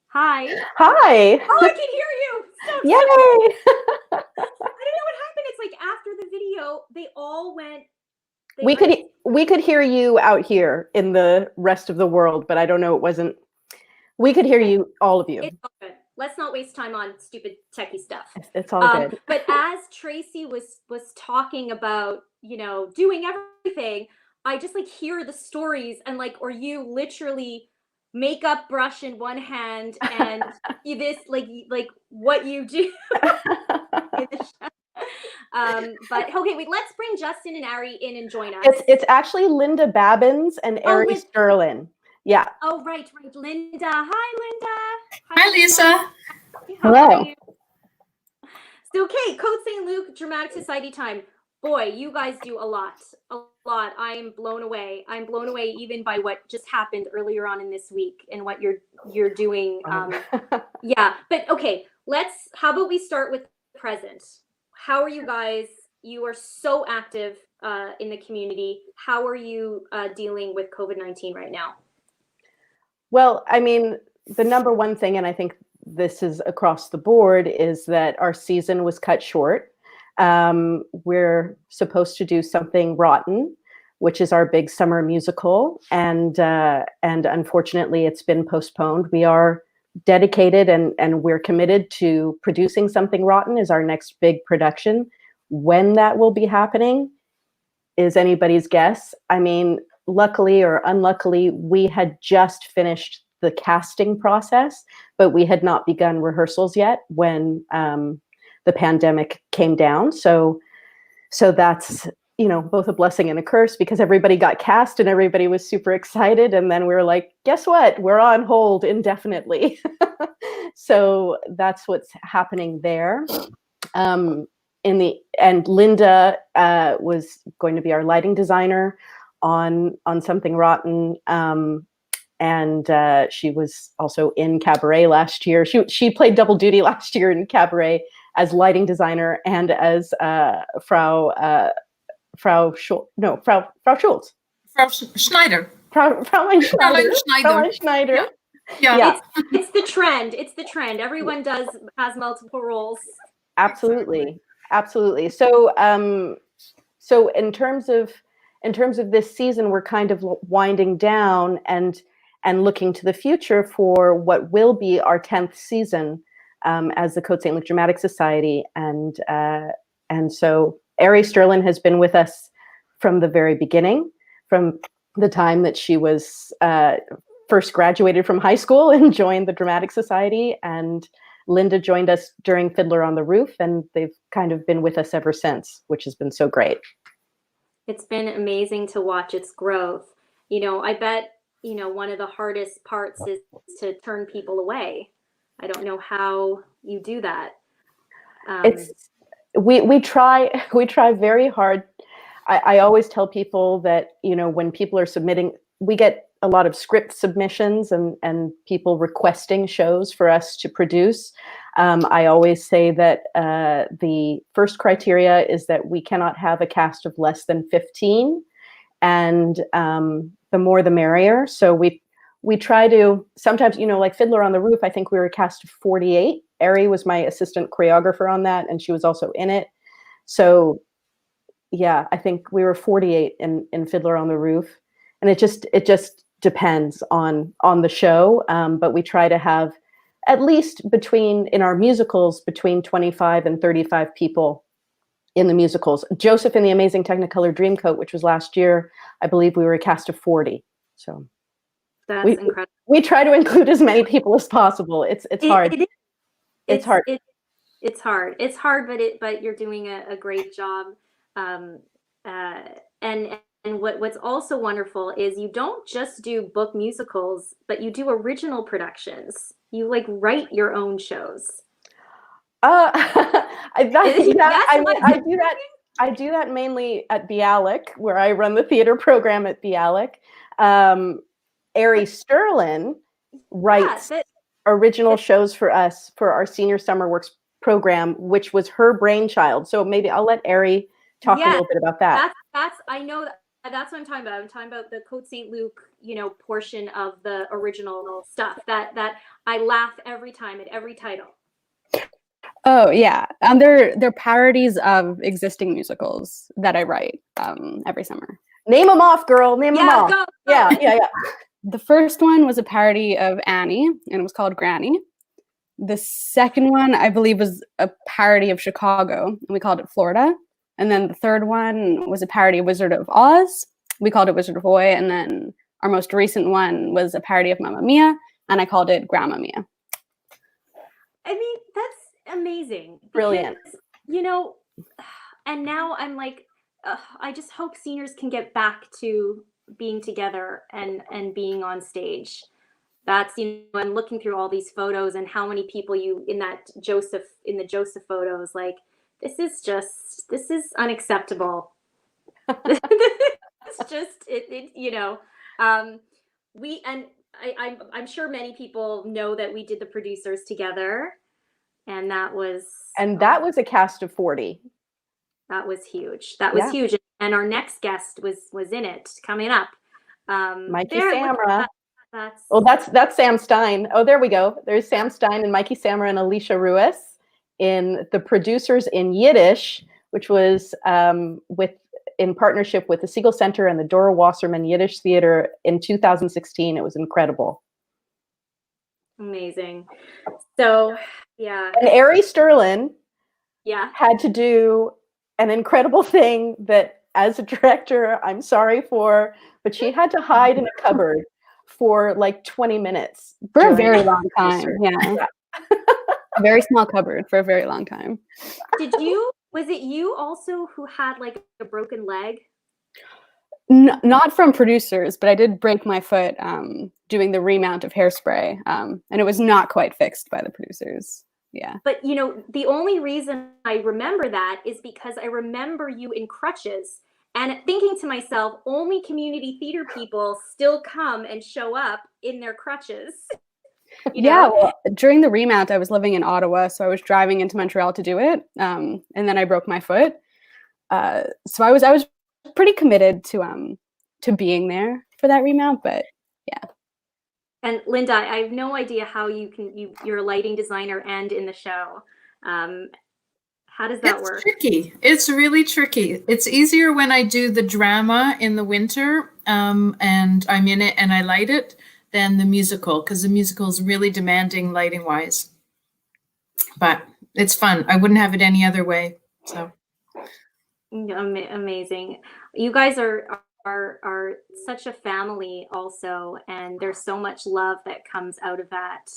Hi. Hi. Oh, I can hear you. So Yay. I don't know what happened. It's like after the video, they all went. We could hear you out here in the rest of the world, but I don't know. It wasn't. We could hear you, all of you. It's all good. Let's not waste time on stupid techie stuff. It's all good. But as Tracy was talking about, doing everything, I just like hear the stories and like, or you literally makeup brush in one hand and this like what you do. But okay, wait, let's bring Justin and Ari in and join us. It's actually Linda Babbins and Ari Sterling. Yeah. Oh, right. Linda. Hi, Linda. Hi, Lisa. How Hello. are you? So, okay, Côte Saint Luc Dramatic Society time. boy, you guys do a lot. I am blown away. I'm blown away even by what just happened earlier on in this week and what you're doing. Yeah, but okay, how about we start with the present? How are you guys? You are so active in the community. How are you dealing with COVID-19 right now? Well, I mean, the number one thing, and I think this is across the board, is that our season was cut short. We're supposed to do Something Rotten, which is our big summer musical, and unfortunately, it's been postponed. We are dedicated and we're committed to producing Something Rotten as our next big production. When that will be happening is anybody's guess. I mean, luckily or unluckily, we had just finished the casting process, but we had not begun rehearsals yet when the pandemic came down. So that's, you know, both a blessing and a curse, because everybody got cast and everybody was super excited. And then we were like, guess what? We're on hold indefinitely. So that's what's happening there. And Linda was going to be our lighting designer on Something Rotten. And she was also in Cabaret last year. She played double duty last year in Cabaret as lighting designer and as Frau Schultz. Frau Schneider. Fraulein Schneider. Schneider. Fraulein Schneider. Yeah. It's the trend. It's the trend. Everyone has multiple roles. Absolutely. So so in terms of this season, we're kind of winding down and looking to the future for what will be our 10th season as the Côte Saint-Luc Dramatic Society. And so Ari Sterlin has been with us from the very beginning, from the time that she was first graduated from high school and joined the Dramatic Society. And Linda joined us during Fiddler on the Roof, and they've kind of been with us ever since, which has been so great. It's been amazing to watch its growth. You know, I bet, you know, one of the hardest parts is to turn people away. I don't know how you do that. We try very hard. I always tell people that, you know, when people are submitting, we get a lot of script submissions and people requesting shows for us to produce. I always say that the first criteria is that we cannot have a cast of less than 15, and the more the merrier. So we try to sometimes, you know, like Fiddler on the Roof, I think we were a cast of 48. Ari was my assistant choreographer on that, and she was also in it. So yeah, I think we were 48 in Fiddler on the Roof, and it just depends on the show. But we try to have at least in our musicals, between 25 and 35 people in the musicals. Joseph and the Amazing Technicolor Dreamcoat, which was last year, I believe we were a cast of 40. So that's incredible. We try to include as many people as possible. It's hard. It's hard. It's hard. It's hard, but you're doing a great job. And what's also wonderful is you don't just do book musicals, but you do original productions. You like write your own shows. I do that mainly at Bialik, where I run the theater program at Bialik. Ari Sterlin writes original shows for us for our Senior Summer Works program, which was her brainchild. So maybe I'll let Ari talk a little bit about that. I know that's what I'm talking about. I'm talking about the Côte Saint-Luc, you know, portion of the original stuff that I laugh every time at every title. Oh yeah, they're parodies of existing musicals that I write every summer. Name them off, girl. Name them off. Go. Yeah. The first one was a parody of Annie, and it was called Granny. The second one, I believe, was a parody of Chicago, and we called it Florida. And then the third one was a parody of Wizard of Oz. We called it Wizard of Oz. And then our most recent one was a parody of Mamma Mia, and I called it Grandma Mia. I mean, that's amazing. Brilliant. Because, you know, and now I'm like, I just hope seniors can get back to being together and being on stage. That's, you know, I'm looking through all these photos and how many people in the Joseph photos, like this is unacceptable. It's just I'm sure many people know that we did the producers together, and that was a cast of 40. That was huge. That was huge. And our next guest was in it coming up. Mikey Samra. That's Sam Stein. Oh, there we go. There's Sam Stein and Mikey Samra and Alicia Ruiz in the producers in Yiddish, which was in partnership with the Siegel Center and the Dora Wasserman Yiddish Theater in 2016. It was incredible. Amazing. So, yeah. And Ari Sterlin Yeah. had to do an incredible thing that, as a director, I'm sorry for, but she had to hide in a cupboard for like 20 minutes. For a very during long time. Yeah. A very small cupboard for a very long time. Was it you also who had like a broken leg? Not from producers, but I did break my foot doing the remount of Hairspray, and it was not quite fixed by the producers. Yeah. But the only reason I remember that is because I remember you in crutches and thinking to myself, only community theater people still come and show up in their crutches. Yeah, well, during the remount, I was living in Ottawa, so I was driving into Montreal to do it, and then I broke my foot. So I was pretty committed to being there for that remount, but yeah. And Linda, I have no idea how you're a lighting designer and in the show. How does that work? Tricky. It's really tricky. It's easier when I do the drama in the winter, and I'm in it and I light it, than the musical, because the musical is really demanding lighting wise. But it's fun. I wouldn't have it any other way. So amazing. You guys are such a family also, and there's so much love that comes out of that.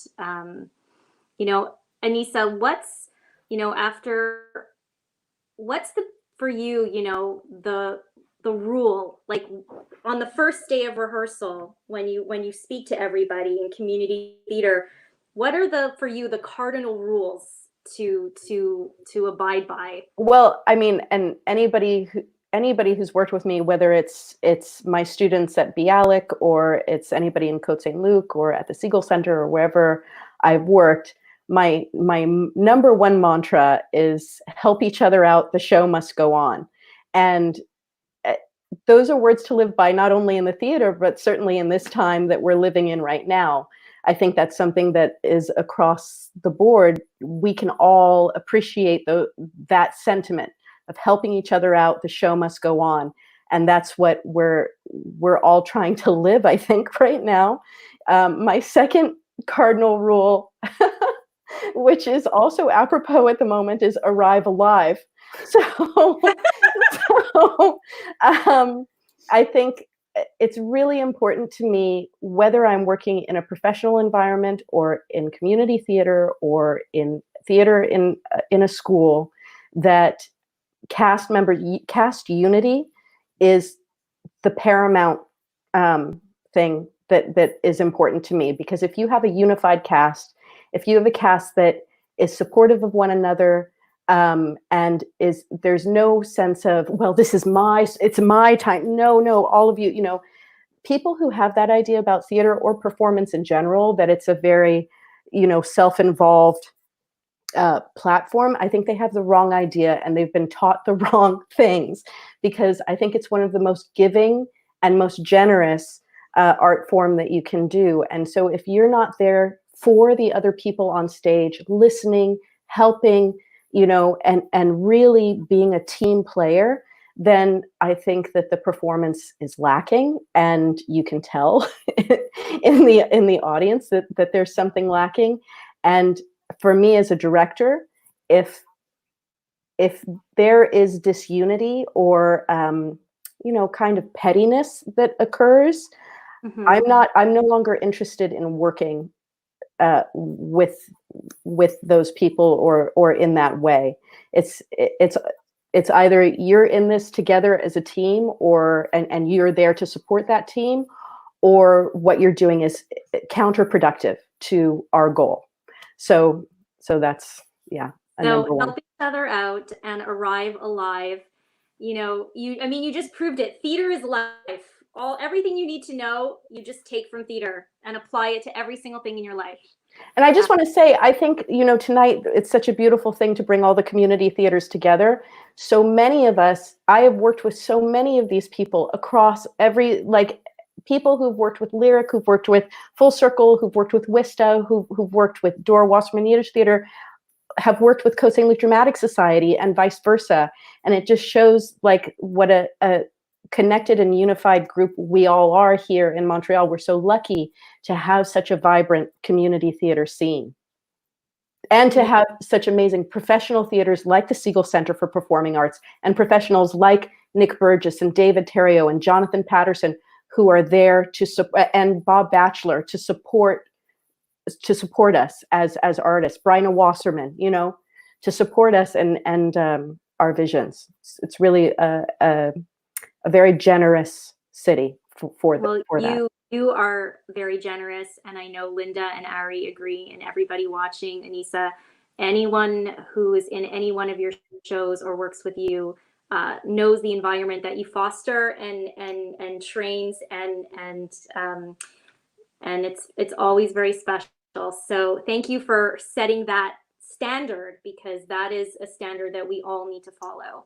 Anissa, what's for you, the rule, like on the first day of rehearsal, when you speak to everybody in community theater, what are for you the cardinal rules to abide by? Well, I mean, and anybody who's worked with me, whether it's my students at Bialik or it's anybody in Côte St. Luc or at the Siegel Center or wherever I've worked, my number one mantra is help each other out. The show must go on. And those are words to live by, not only in the theater, but certainly in this time that we're living in right now. I think that's something that is across the board. We can all appreciate that sentiment of helping each other out. The show must go on. And that's what we're all trying to live, I think, right now. My second cardinal rule, which is also apropos at the moment, is arrive alive. So I think it's really important to me, whether I'm working in a professional environment or in community theater or in theater in a school, that cast unity is the paramount thing that is important to me. Because if you have a unified cast, if you have a cast that is supportive of one another, and there's no sense of, well, it's my time. No, all of you, people who have that idea about theater or performance in general, that it's a very, self-involved platform, I think they have the wrong idea and they've been taught the wrong things, because I think it's one of the most giving and most generous art form that you can do. And so if you're not there for the other people on stage, listening, helping, and really being a team player, then I think that the performance is lacking, and you can tell in the audience that there's something lacking. And for me as a director, if there is disunity or kind of pettiness that occurs, I'm no longer interested in working with those people or in that way. It's either you're in this together as a team, and you're there to support that team, or what you're doing is counterproductive to our goal. So that's a number one. other out and arrive alive. You know, you just proved it. Theater is life. Everything you need to know, you just take from theater and apply it to every single thing in your life. And I just want to say, I think, tonight it's such a beautiful thing to bring all the community theaters together. So many of us, I have worked with so many of these people across people who've worked with Lyric, who've worked with Full Circle, who've worked with Wista, who've worked with Dora Wasserman Yiddish Theater, have worked with Coast St. Lucie Dramatic Society, and vice versa. And it just shows what a connected and unified group we all are here in Montreal. We're so lucky to have such a vibrant community theater scene and to have such amazing professional theaters like the Siegel Center for Performing Arts and professionals like Nick Burgess and David Terrio and Jonathan Patterson, who are there to support, and Bob Batchelor to support us as artists, Bryna Wasserman, to support us and our visions. It's really a very generous city for that. You are very generous, and I know Linda and Ari agree, and everybody watching, Anissa, anyone who is in any one of your shows or works with you knows the environment that you foster and trains, and it's always very special. So thank you for setting that standard, because that is a standard that we all need to follow.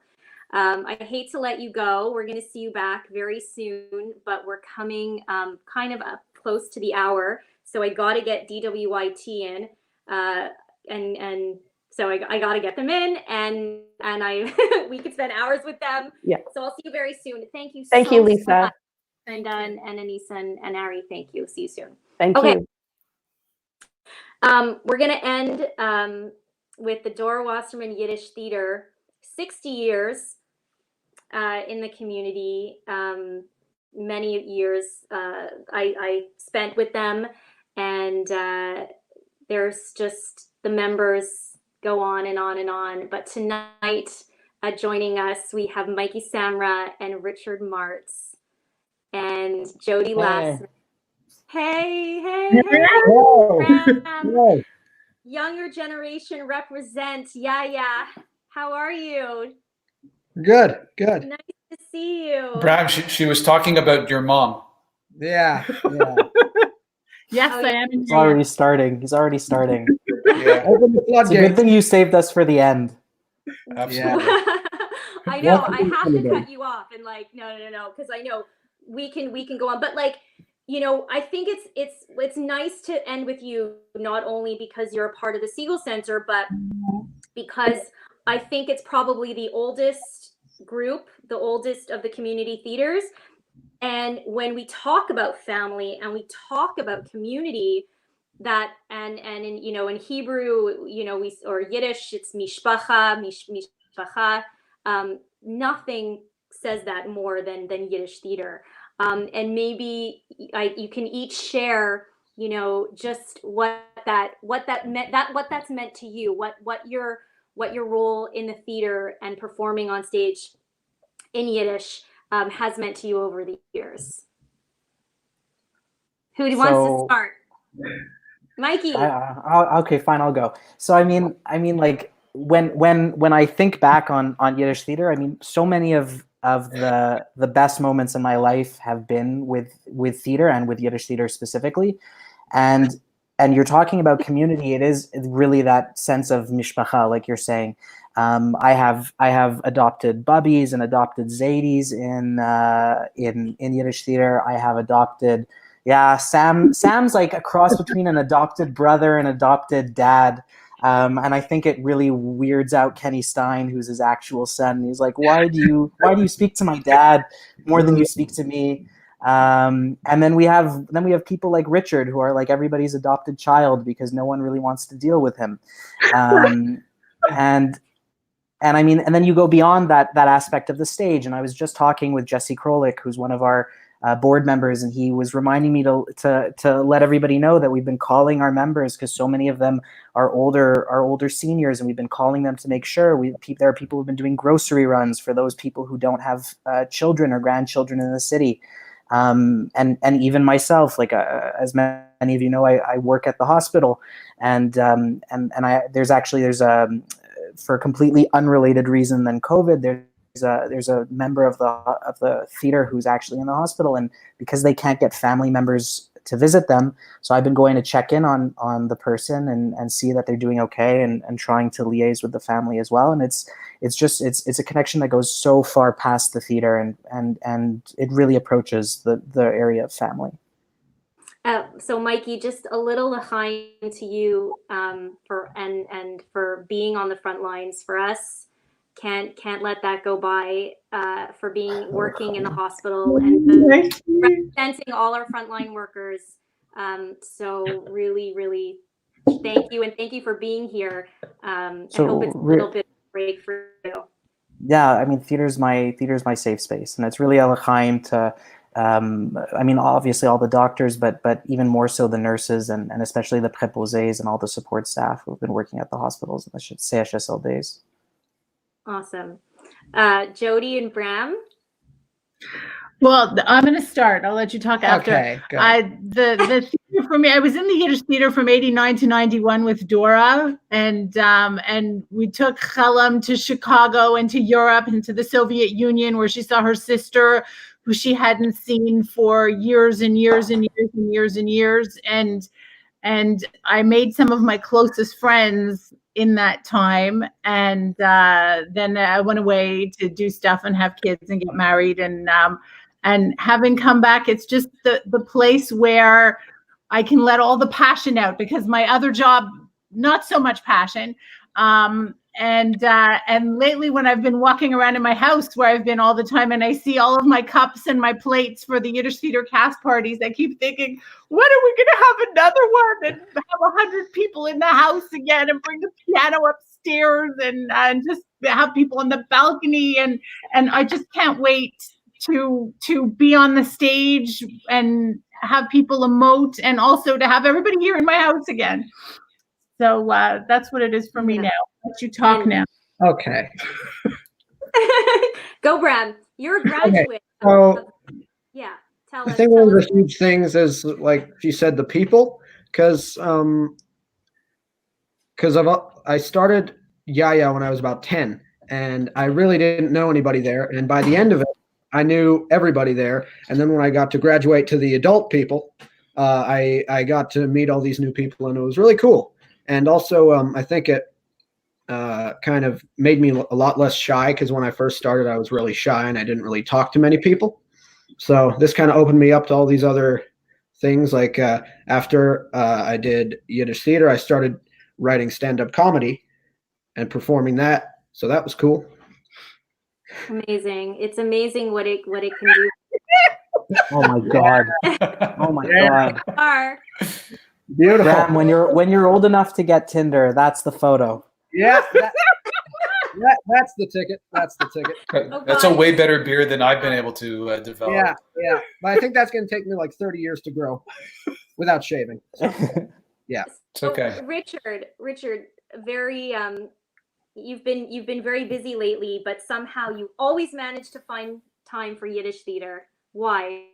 I hate to let you go. We're going to see you back very soon, but we're coming kind of up close to the hour. So I got to get DWIT in, and so I got to get them in, and we could spend hours with them. Yeah. So I'll see you very soon. Thank you. Thank you, Lisa. So much. And Anissa and Ari, thank you. See you soon. Thank you. We're going to end with the Dora Wasserman Yiddish Theater, 60 years in the community. Many years I spent with them, and there's just, the members go on and on and on. But tonight, joining us, we have Mikey Samra and Richard Martz and Jody Lassman. Hey. Younger generation represent. Yeah. How are you? Good. Nice to see you. Bram, she was talking about your mom. Yeah. Yes, I am. He's already starting. Yeah. Open the floodgates. It's a good thing you saved us for the end. Absolutely. I know. I have to cut you off and no, because I know we can go on, but I think it's nice to end with you, not only because you're a part of the Siegel Center, but because I think it's probably the oldest group, the oldest of the community theaters. And when we talk about family and we talk about community, that and in Hebrew, or Yiddish, it's mishpacha. Nothing says that more than Yiddish theater. And maybe you can each share, just what that's meant to you, what your role in the theater and performing on stage in Yiddish has meant to you over the years. Who wants to start? Mikey. Okay, fine, I'll go. So I mean, like when I think back on Yiddish theater, I mean, so many of the best moments in my life have been with theater and with Yiddish theater specifically, and you're talking about community. It is really that sense of mishpacha, like you're saying. I have adopted bubbies and adopted zaydis in Yiddish theater. I have adopted, Sam's like a cross between an adopted brother and adopted dad. And I think it really weirds out Kenny Stein, who's his actual son. He's like, why do you speak to my dad more than you speak to me? And then we have people like Richard, who are like everybody's adopted child because no one really wants to deal with him. And I mean, and then you go beyond that aspect of the stage. And I was just talking with Jesse Krolik, who's one of our board members, and he was reminding me to let everybody know that we've been calling our members, because so many of them are older seniors, and we've been calling them to make sure there are people who've been doing grocery runs for those people who don't have children or grandchildren in the city, and even myself, like as many of you know, I work at the hospital, and there's for a completely unrelated reason than COVID, there's a member of the theater who's actually in the hospital, and because they can't get family members to visit them, so I've been going to check in on the person and see that they're doing okay, and trying to liaise with the family as well. And it's a connection that goes so far past the theater, and it really approaches the area of family. So Mikey, just a little l'chaim to you for being on the front lines for us. Can't let that go by, for working in the hospital and representing all our frontline workers. So really thank you, and thank you for being here. I hope it's a little bit of a break for you. Yeah, I mean, theater's my safe space, and it's really a l'chaim to. I mean, obviously all the doctors, but even more so the nurses, and especially the préposés and all the support staff who've been working at the hospitals and the CHSLDs. Awesome. Jody and Bram. Well, I'm going to start. I'll let you talk after. Okay, go ahead. The theater for me, I was in the Yiddish theater from 89 to 91 with Dora, and we took Chalam to Chicago and to Europe and to the Soviet Union, where she saw her sister, who she hadn't seen for years and years and years and years and years. And I made some of my closest friends in that time. And then I went away to do stuff and have kids and get married. And having come back, it's just the place where I can let all the passion out, because my other job, not so much passion. And lately, when I've been walking around in my house where I've been all the time, and I see all of my cups and my plates for the Yiddish theater cast parties, I keep thinking, when are we going to have another one and have 100 people in the house again, and bring the piano upstairs and just have people on the balcony, and I just can't wait to be on the stage and have people emote, and also to have everybody here in my house again. So that's what it is for me now. Let you talk now. Okay. Go, Bram. You're a graduate. Okay, so yeah. Tell I us. think one of the huge things is, like she said, the people, because I started Yaya when I was about 10, and I really didn't know anybody there. And by the end of it, I knew everybody there. And then when I got to graduate to the adult people, I got to meet all these new people, and it was really cool. And also, I think it kind of made me a lot less shy, because when I first started, I was really shy and I didn't really talk to many people. So this kind of opened me up to all these other things. Like after I did Yiddish theater, I started writing stand-up comedy and performing that. So that was cool. Amazing. It's amazing what it can do. Oh my God. Oh my God. Are. Beautiful. Bram, when you're old enough to get Tinder, that's the photo. Yeah. That's the ticket. That's the ticket. That's a way better beard than I've been able to develop. Yeah. But I think that's going to take me like 30 years to grow without shaving. So, yeah. It's okay. Richard, very you've been very busy lately, but somehow you always manage to find time for Yiddish theater. Why?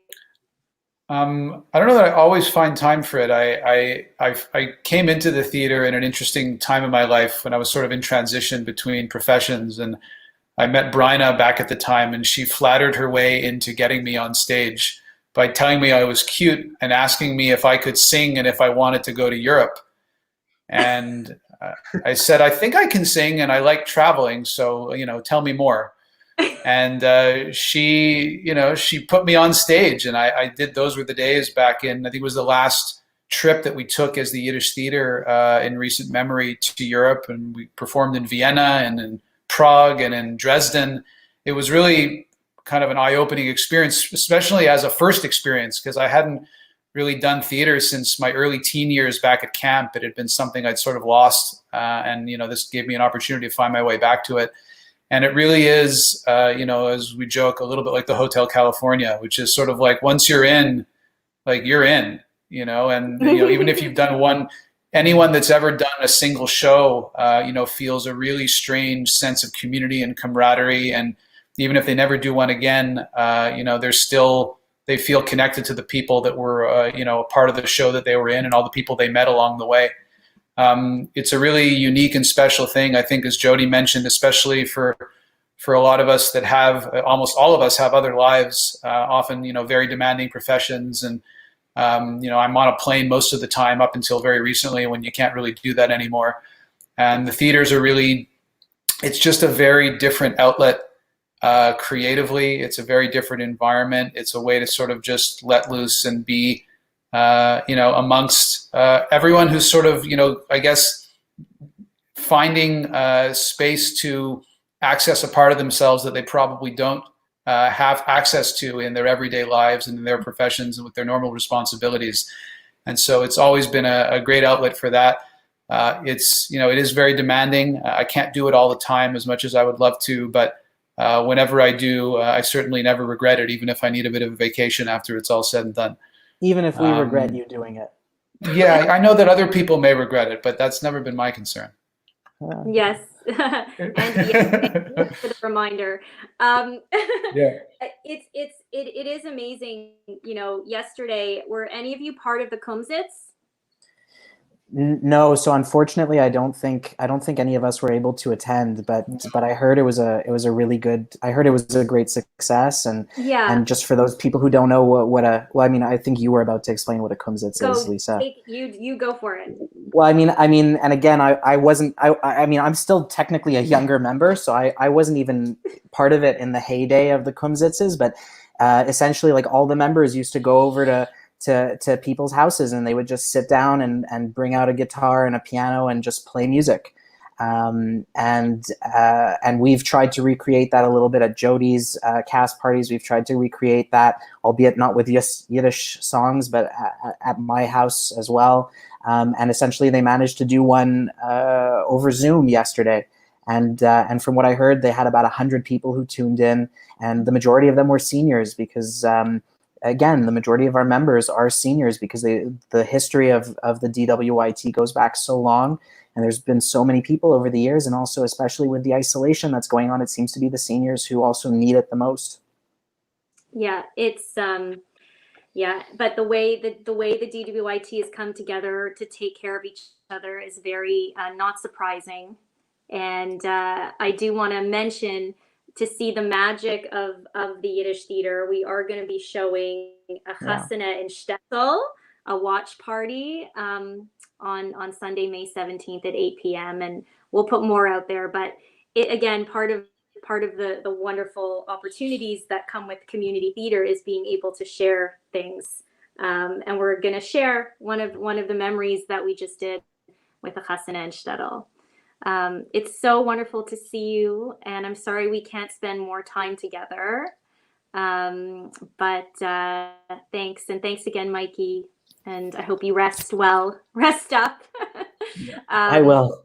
I don't know that I always find time for it. I came into the theater in an interesting time in my life when I was sort of in transition between professions, and I met Bryna back at the time, and she flattered her way into getting me on stage by telling me I was cute and asking me if I could sing and if I wanted to go to Europe. And I said, I think I can sing and I like traveling, so tell me more. And she put me on stage, and I did. Those were the days back in, I think it was the last trip that we took as the Yiddish theater in recent memory to Europe, and we performed in Vienna and in Prague and in Dresden. It was really kind of an eye-opening experience, especially as a first experience, because I hadn't really done theater since my early teen years back at camp. It had been something I'd sort of lost, and this gave me an opportunity to find my way back to it. And it really is, as we joke, a little bit like the Hotel California, which is sort of like once you're in, like you're in, and even if you've done anyone that's ever done a single show, feels a really strange sense of community and camaraderie. And even if they never do one again, they feel connected to the people that were, a part of the show that they were in, and all the people they met along the way. It's a really unique and special thing, I think, as Jody mentioned, especially for a lot of us that have, almost all of us have other lives, often, very demanding professions. And, I'm on a plane most of the time up until very recently when you can't really do that anymore. And the theaters are really, it's just a very different outlet creatively. It's a very different environment. It's a way to sort of just let loose and be, amongst everyone who's sort of, I guess, finding space to access a part of themselves that they probably don't have access to in their everyday lives and in their professions and with their normal responsibilities. And so it's always been a great outlet for that. It is very demanding. I can't do it all the time as much as I would love to, but whenever I do, I certainly never regret it, even if I need a bit of a vacation after it's all said and done. Even if we regret you doing it. Yeah, I know that other people may regret it, but that's never been my concern. Yes. And yes, thank you for the reminder. Yeah. It is amazing. Yesterday, were any of you part of the Kumsitz? No, so unfortunately, I don't think any of us were able to attend. But I heard it was a really good. I heard it was a great success, and Yeah. And just for those people who don't know I think you were about to explain what a Kumsitz is, Lisa. You go for it. Well, and again, I wasn't. I'm still technically a younger member, so I wasn't even part of it in the heyday of the Kumsitzes. But essentially, like, all the members used to go over to people's houses, and they would just sit down and bring out a guitar and a piano and just play music. And we've tried to recreate that a little bit at Jody's cast parties. We've tried to recreate that, albeit not with Yiddish songs, but at my house as well. And essentially, they managed to do one over Zoom yesterday. And from what I heard, they had about 100 people who tuned in, and the majority of them were seniors because, again, the majority of our members are seniors because the history of the DWIT goes back so long, and there's been so many people over the years, and also especially with the isolation that's going on, it seems to be the seniors who also need it the most. Yeah, it's but the way the DWIT has come together to take care of each other is very not surprising. And I do want to mention, to see the magic of the Yiddish theater, we are going to be showing a chasana in Stetzel, a watch party on Sunday, May 17th at 8 p.m. And we'll put more out there. But it, again, part of the wonderful opportunities that come with community theater is being able to share things. And we're going to share one of the memories that we just did with the chasana in Stetzel. It's so wonderful to see you, and I'm sorry we can't spend more time together. But thanks, and thanks again, Mikey. And I hope you rest well. Rest up. I will.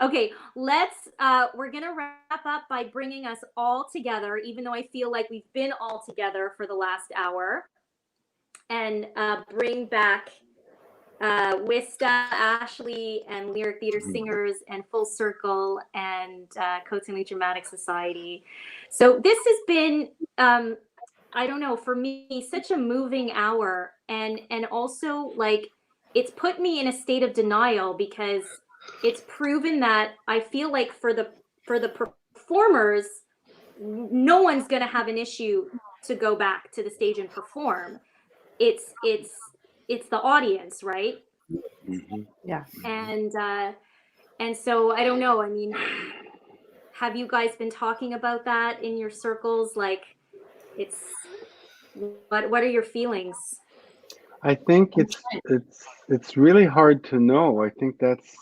Okay, we're gonna wrap up by bringing us all together, even though I feel like we've been all together for the last hour, and bring back Wista, Ashley, and Lyric Theater Singers, and Full Circle, and Coatesville Dramatic Society. So this has been, I don't know, for me, such a moving hour, and also, like, it's put me in a state of denial because it's proven that I feel like for the performers, no one's going to have an issue to go back to the stage and perform. It's the audience, right? Mm-hmm. Yeah. And so I don't know. I mean, have you guys been talking about that in your circles? Like, what are your feelings? I think it's really hard to know. I think that's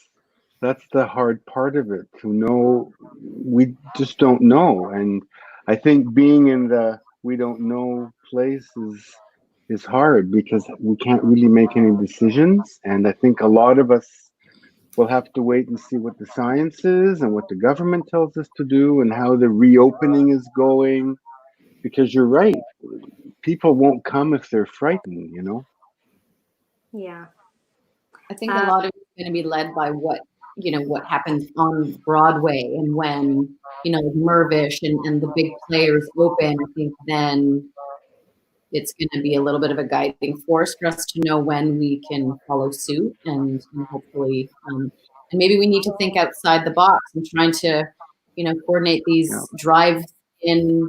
the hard part of it, to know. We just don't know, and I think being in the we don't know place is hard because we can't really make any decisions. And I think a lot of us will have to wait and see what the science is and what the government tells us to do and how the reopening is going. Because you're right, people won't come if they're frightened, you know? Yeah. I think a lot of it's going to be led by what happens on Broadway, and when, Mervish and the big players open, I think then it's going to be a little bit of a guiding force for us to know when we can follow suit, and hopefully, and maybe we need to think outside the box and trying to, coordinate these drive-in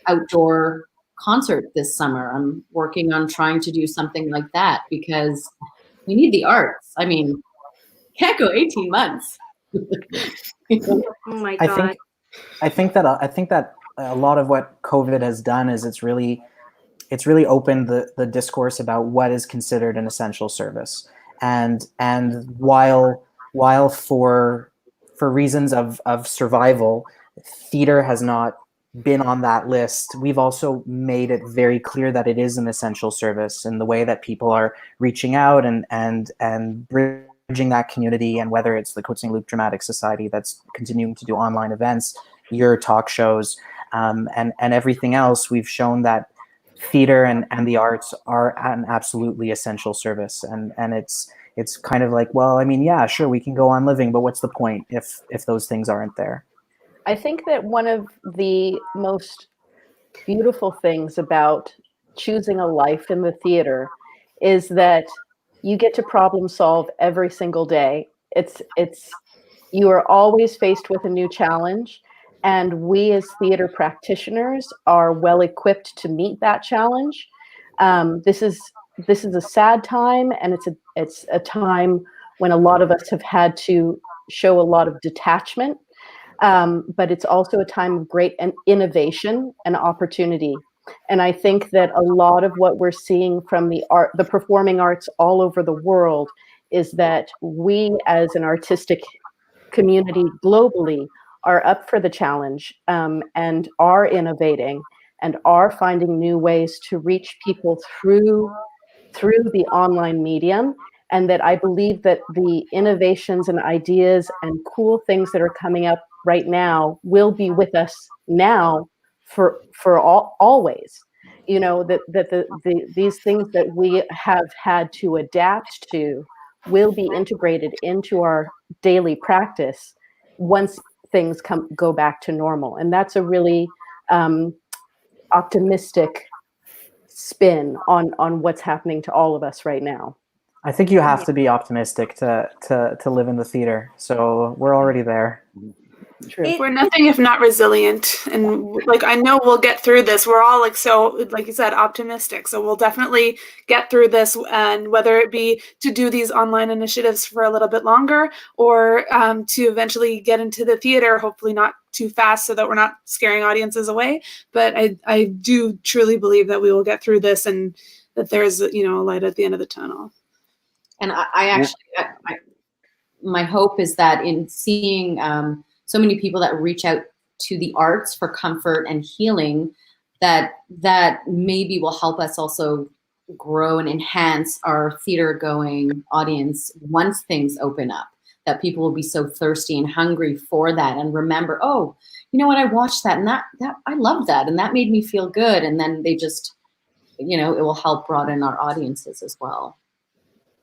outdoor concert this summer. I'm working on trying to do something like that because we need the arts. I mean, can't go 18 months. Oh my God. I think that a lot of what COVID has done is it's really opened the discourse about what is considered an essential service. And while for reasons of survival, theater has not been on that list, we've also made it very clear that it is an essential service in the way that people are reaching out and bridging that community. And whether it's the Côte Saint-Luc Dramatic Society that's continuing to do online events, your talk shows, and everything else, we've shown that theater and the arts are an absolutely essential service. And it's kind of like, well, I mean, yeah, sure, we can go on living, but what's the point if those things aren't there? I think that one of the most beautiful things about choosing a life in the theater is that you get to problem solve every single day. You are always faced with a new challenge, and we as theater practitioners are well equipped to meet that challenge. This is a sad time, and it's a time when a lot of us have had to show a lot of detachment. But it's also a time of great innovation and opportunity. And I think that a lot of what we're seeing from the performing arts all over the world is that we as an artistic community globally are up for the challenge, and are innovating and are finding new ways to reach people through the online medium. And that I believe that the innovations and ideas and cool things that are coming up right now will be with us now for always. These things that we have had to adapt to will be integrated into our daily practice once things go back to normal. And that's a really optimistic spin on what's happening to all of us right now. I think you have to be optimistic to live in the theater. So we're already there. We're nothing if not resilient, and I know we'll get through this. We're all like you said, optimistic. So we'll definitely get through this, and whether it be to do these online initiatives for a little bit longer, or to eventually get into the theater, hopefully not too fast so that we're not scaring audiences away. But I do truly believe that we will get through this, and that there's a light at the end of the tunnel. And my hope is that in seeing so many people that reach out to the arts for comfort and healing, that maybe will help us also grow and enhance our theater-going audience once things open up, that people will be so thirsty and hungry for that and remember, oh, you know what, I watched that and that I love that and that made me feel good. And then they just, it will help broaden our audiences as well.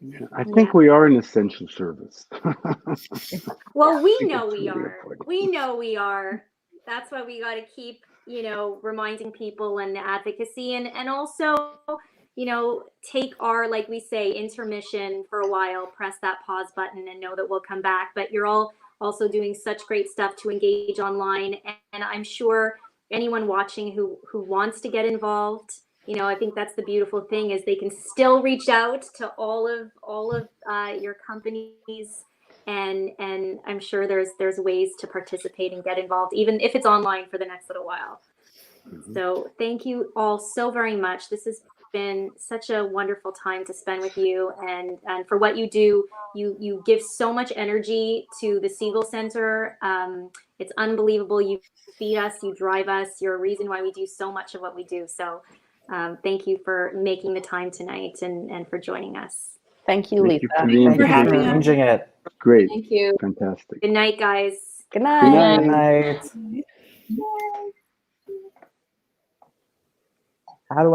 Yeah, I think we are an essential service. Well, we know we are. We know we are. That's why we got to keep, reminding people and advocacy, and also, take our, like we say, intermission for a while, press that pause button and know that we'll come back. But you're all also doing such great stuff to engage online. And I'm sure anyone watching who wants to get involved, I think that's the beautiful thing, is they can still reach out to all of your companies, and I'm sure there's ways to participate and get involved, even if it's online for the next little while. So thank you all so very much. This has been such a wonderful time to spend with you, and for what you do. You give so much energy to the Segal Center. It's unbelievable. You feed us, you drive us. You're a reason why we do so much of what we do. So thank you for making the time tonight and for joining us. Thank you, Lisa. Thank you for arranging it. Great. Thank you. Fantastic. Good night, guys. Good night. Good night. How do I